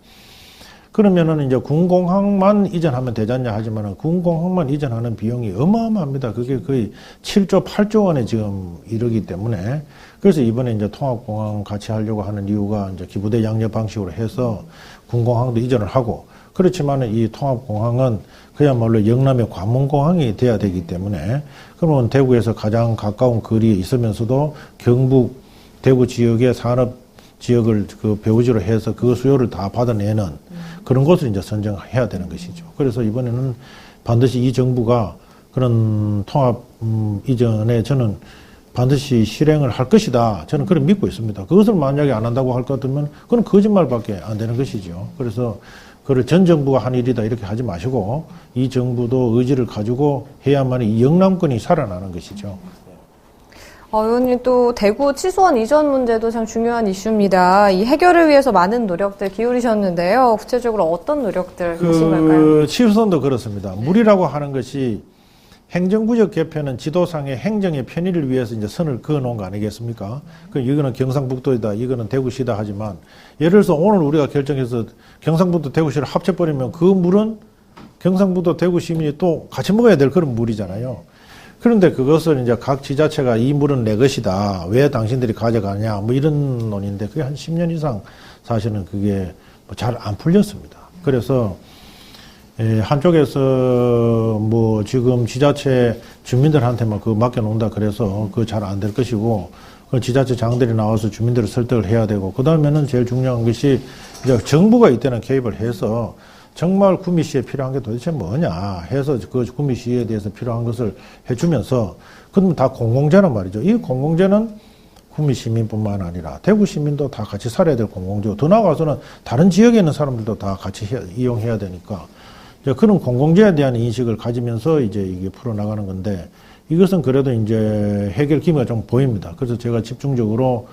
S3: 그러면은 이제 군공항만 이전하면 되잖냐 하지만은 군공항만 이전하는 비용이 어마어마합니다. 그게 거의 7조, 8조 원에 지금 이르기 때문에, 그래서 이번에 이제 통합공항 같이 하려고 하는 이유가 이제 기부대 양립 방식으로 해서 군공항도 이전을 하고, 그렇지만은 이 통합공항은 그야말로 영남의 관문공항이 돼야 되기 때문에, 그러면 대구에서 가장 가까운 거리에 있으면서도 경북 대구 지역의 산업 지역을 그 배후지로 해서 그 수요를 다 받아내는 그런 곳을 이제 선정해야 되는 것이죠. 그래서 이번에는 반드시 이 정부가 그런 통합 이전에 저는 반드시 실행을 할 것이다. 저는 그렇게 믿고 있습니다. 그것을 만약에 안 한다고 할 것 같으면 그건 거짓말밖에 안 되는 것이죠. 그래서 그걸 전 정부가 한 일이다 이렇게 하지 마시고 이 정부도 의지를 가지고 해야만 이 영남권이 살아나는 것이죠.
S4: 의원님 또 대구 치수원 이전 문제도 참 중요한 이슈입니다. 이 해결을 위해서 많은 노력들 기울이셨는데요. 구체적으로 어떤 노력들 하신 걸까요?
S3: 치수원도 그렇습니다. 물이라고 하는 것이 행정구역 개편은 지도상의 행정의 편의를 위해서 이제 선을 그어놓은 거 아니겠습니까? 이거는 경상북도이다, 이거는 대구시다 하지만, 예를 들어서 오늘 우리가 결정해서 경상북도 대구시를 합쳐버리면 그 물은 경상북도 대구 시민이 또 같이 먹어야 될 그런 물이잖아요. 그런데 그것을 이제 각 지자체가 이 물은 내 것이다, 왜 당신들이 가져가냐, 뭐 이런 논의인데 그게 한 10년 이상 사실은 그게 잘 안 풀렸습니다. 그래서 한쪽에서 뭐 지금 지자체 주민들한테만 그거 맡겨놓는다 그래서 그거 잘 안 될 것이고, 그 지자체 장들이 나와서 주민들을 설득을 해야 되고, 그 다음에는 제일 중요한 것이 이제 정부가 이때는 개입을 해서 정말 구미시에 필요한 게 도대체 뭐냐 해서 그 구미시에 대해서 필요한 것을 해주면서, 그러면 다 공공재란 말이죠. 이 공공재는 구미 시민뿐만 아니라 대구 시민도 다 같이 살아야 될 공공재고, 더 나아가서는 다른 지역에 있는 사람들도 다 같이 이용해야 되니까 그런 공공재에 대한 인식을 가지면서 이제 이게 풀어나가는 건데, 이것은 그래도 이제 해결 기미가 좀 보입니다. 그래서 제가 집중적으로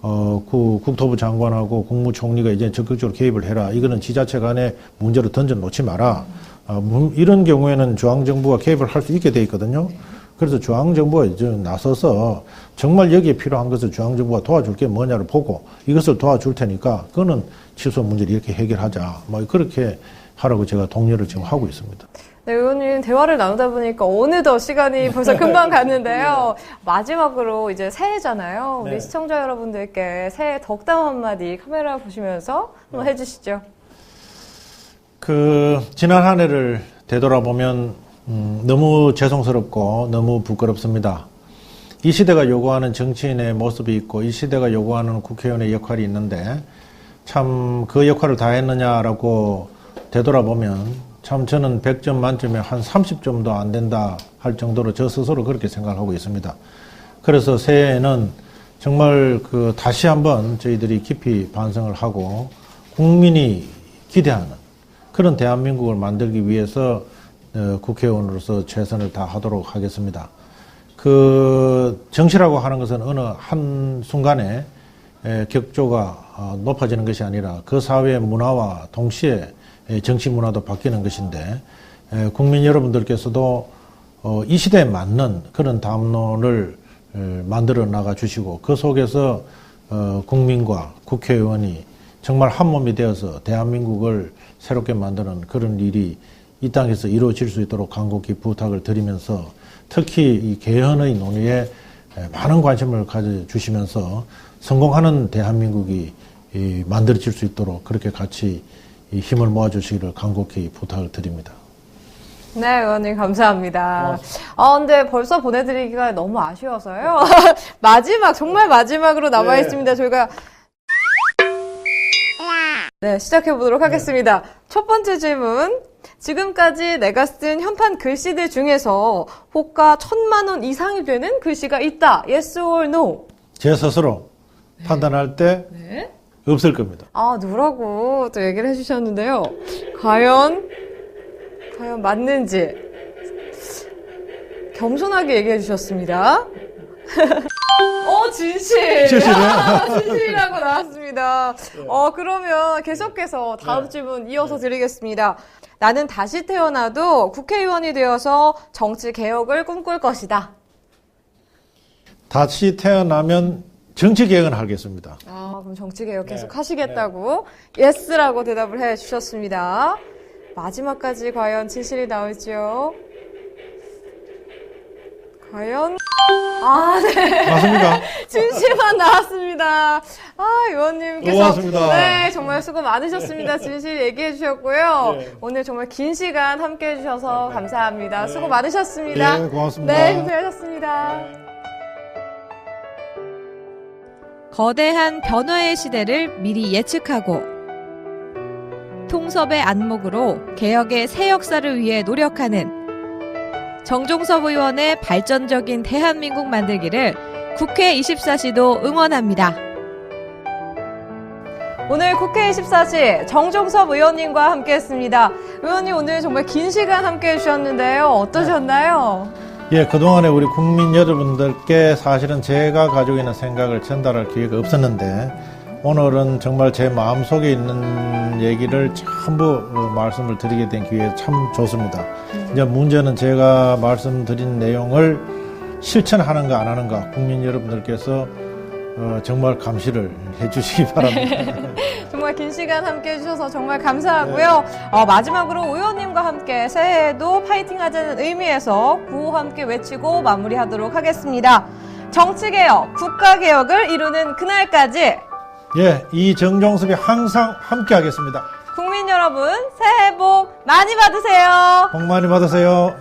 S3: 국토부 장관하고 국무총리가 이제 적극적으로 개입을 해라. 이거는 지자체 간에 문제로 던져 놓지 마라. 이런 경우에는 중앙정부가 개입을 할 수 있게 돼 있거든요. 그래서 중앙정부가 이제 나서서 정말 여기에 필요한 것을 중앙정부가 도와줄 게 뭐냐를 보고 이것을 도와줄 테니까 그거는 치수원 문제를 이렇게 해결하자. 뭐 그렇게 하라고 제가 독려를 지금 하고 있습니다.
S4: 네, 의원님 대화를 나누다 보니까 어느덧 시간이 벌써 금방 갔는데요. 마지막으로 이제 새해잖아요. 우리
S3: 네.
S4: 시청자 여러분들께 새해 덕담 한마디 카메라 보시면서 한번 해주시죠.
S3: 지난 한 해를 되돌아보면 너무 죄송스럽고 너무 부끄럽습니다. 이 시대가 요구하는 정치인의 모습이 있고 이 시대가 요구하는 국회의원의 역할이 있는데 참 그 역할을 다 했느냐라고 되돌아보면 참 저는 100점 만점에 한 30점도 안 된다 할 정도로 저 스스로 그렇게 생각하고 있습니다. 그래서 새해에는 정말 다시 한번 저희들이 깊이 반성을 하고 국민이 기대하는 그런 대한민국을 만들기 위해서 국회의원으로서 최선을 다하도록 하겠습니다. 정치라고 하는 것은 어느 한 순간에 격조가 높아지는 것이 아니라 그 사회의 문화와 동시에 정치 문화도 바뀌는 것인데, 국민 여러분들께서도 이 시대에 맞는 그런 담론을 만들어 나가 주시고 그 속에서 국민과 국회의원이 정말 한 몸이 되어서 대한민국을 새롭게 만드는 그런 일이 이 땅에서 이루어질 수 있도록 간곡히 부탁을 드리면서 특히 이 개헌의 논의에 많은 관심을 가져주시면서 성공하는 대한민국이 만들어질 수 있도록 그렇게 같이 힘을 모아주시기를 간곡히 부탁을 드립니다.
S4: 네, 의원님 감사합니다. 근데 벌써 보내드리기가 너무 아쉬워서요. 정말 마지막으로 남아있습니다. 저희가 네, 시작해보도록 하겠습니다. 첫 번째 질문. 지금까지 내가 쓴 현판 글씨들 중에서 호가 1,000만 원 이상이 되는 글씨가 있다. Yes or no?
S3: 제 스스로 판단할 때 없을 겁니다.
S4: 누라고 또 얘기를 해주셨는데요. 과연 맞는지 겸손하게 얘기해 주셨습니다. 진실이라고 나왔습니다. 그러면 계속해서 다음 질문 이어서 드리겠습니다. 나는 다시 태어나도 국회의원이 되어서 정치 개혁을 꿈꿀 것이다.
S3: 다시 태어나면 정치 개혁을 하겠습니다.
S4: 그럼 정치 개혁 계속 하시겠다고 예스라고 대답을 해 주셨습니다. 마지막까지 과연 진실이 나올지요? 과연? 네.
S3: 맞습니까?
S4: 진실만 나왔습니다. 의원님께서.
S3: 고맙습니다.
S4: 네, 정말 수고 많으셨습니다. 진실 얘기해 주셨고요. 오늘 정말 긴 시간 함께 해주셔서 감사합니다. 수고 많으셨습니다.
S3: 네, 고맙습니다.
S4: 네, 고생하셨습니다.
S1: 거대한 변화의 시대를 미리 예측하고 통섭의 안목으로 개혁의 새 역사를 위해 노력하는 정종섭 의원의 발전적인 대한민국 만들기를 국회 24시도 응원합니다.
S4: 오늘 국회 24시 정종섭 의원님과 함께했습니다. 의원님 오늘 정말 긴 시간 함께해 주셨는데요. 어떠셨나요?
S3: 그동안에 우리 국민 여러분들께 사실은 제가 가지고 있는 생각을 전달할 기회가 없었는데 오늘은 정말 제 마음속에 있는 얘기를 전부 말씀을 드리게 된 기회 참 좋습니다. 이제 문제는 제가 말씀드린 내용을 실천하는가 안 하는가 국민 여러분들께서 정말 감시를 해주시기 바랍니다.
S4: 정말 긴 시간 함께 해주셔서 정말 감사하고요. 마지막으로 의원님과 함께 새해에도 파이팅 하자는 의미에서 구호 함께 외치고 마무리하도록 하겠습니다. 정치개혁, 국가개혁을 이루는 그날까지
S3: 이 정종섭이 항상 함께 하겠습니다.
S4: 국민 여러분 새해 복 많이 받으세요.
S3: 복 많이 받으세요.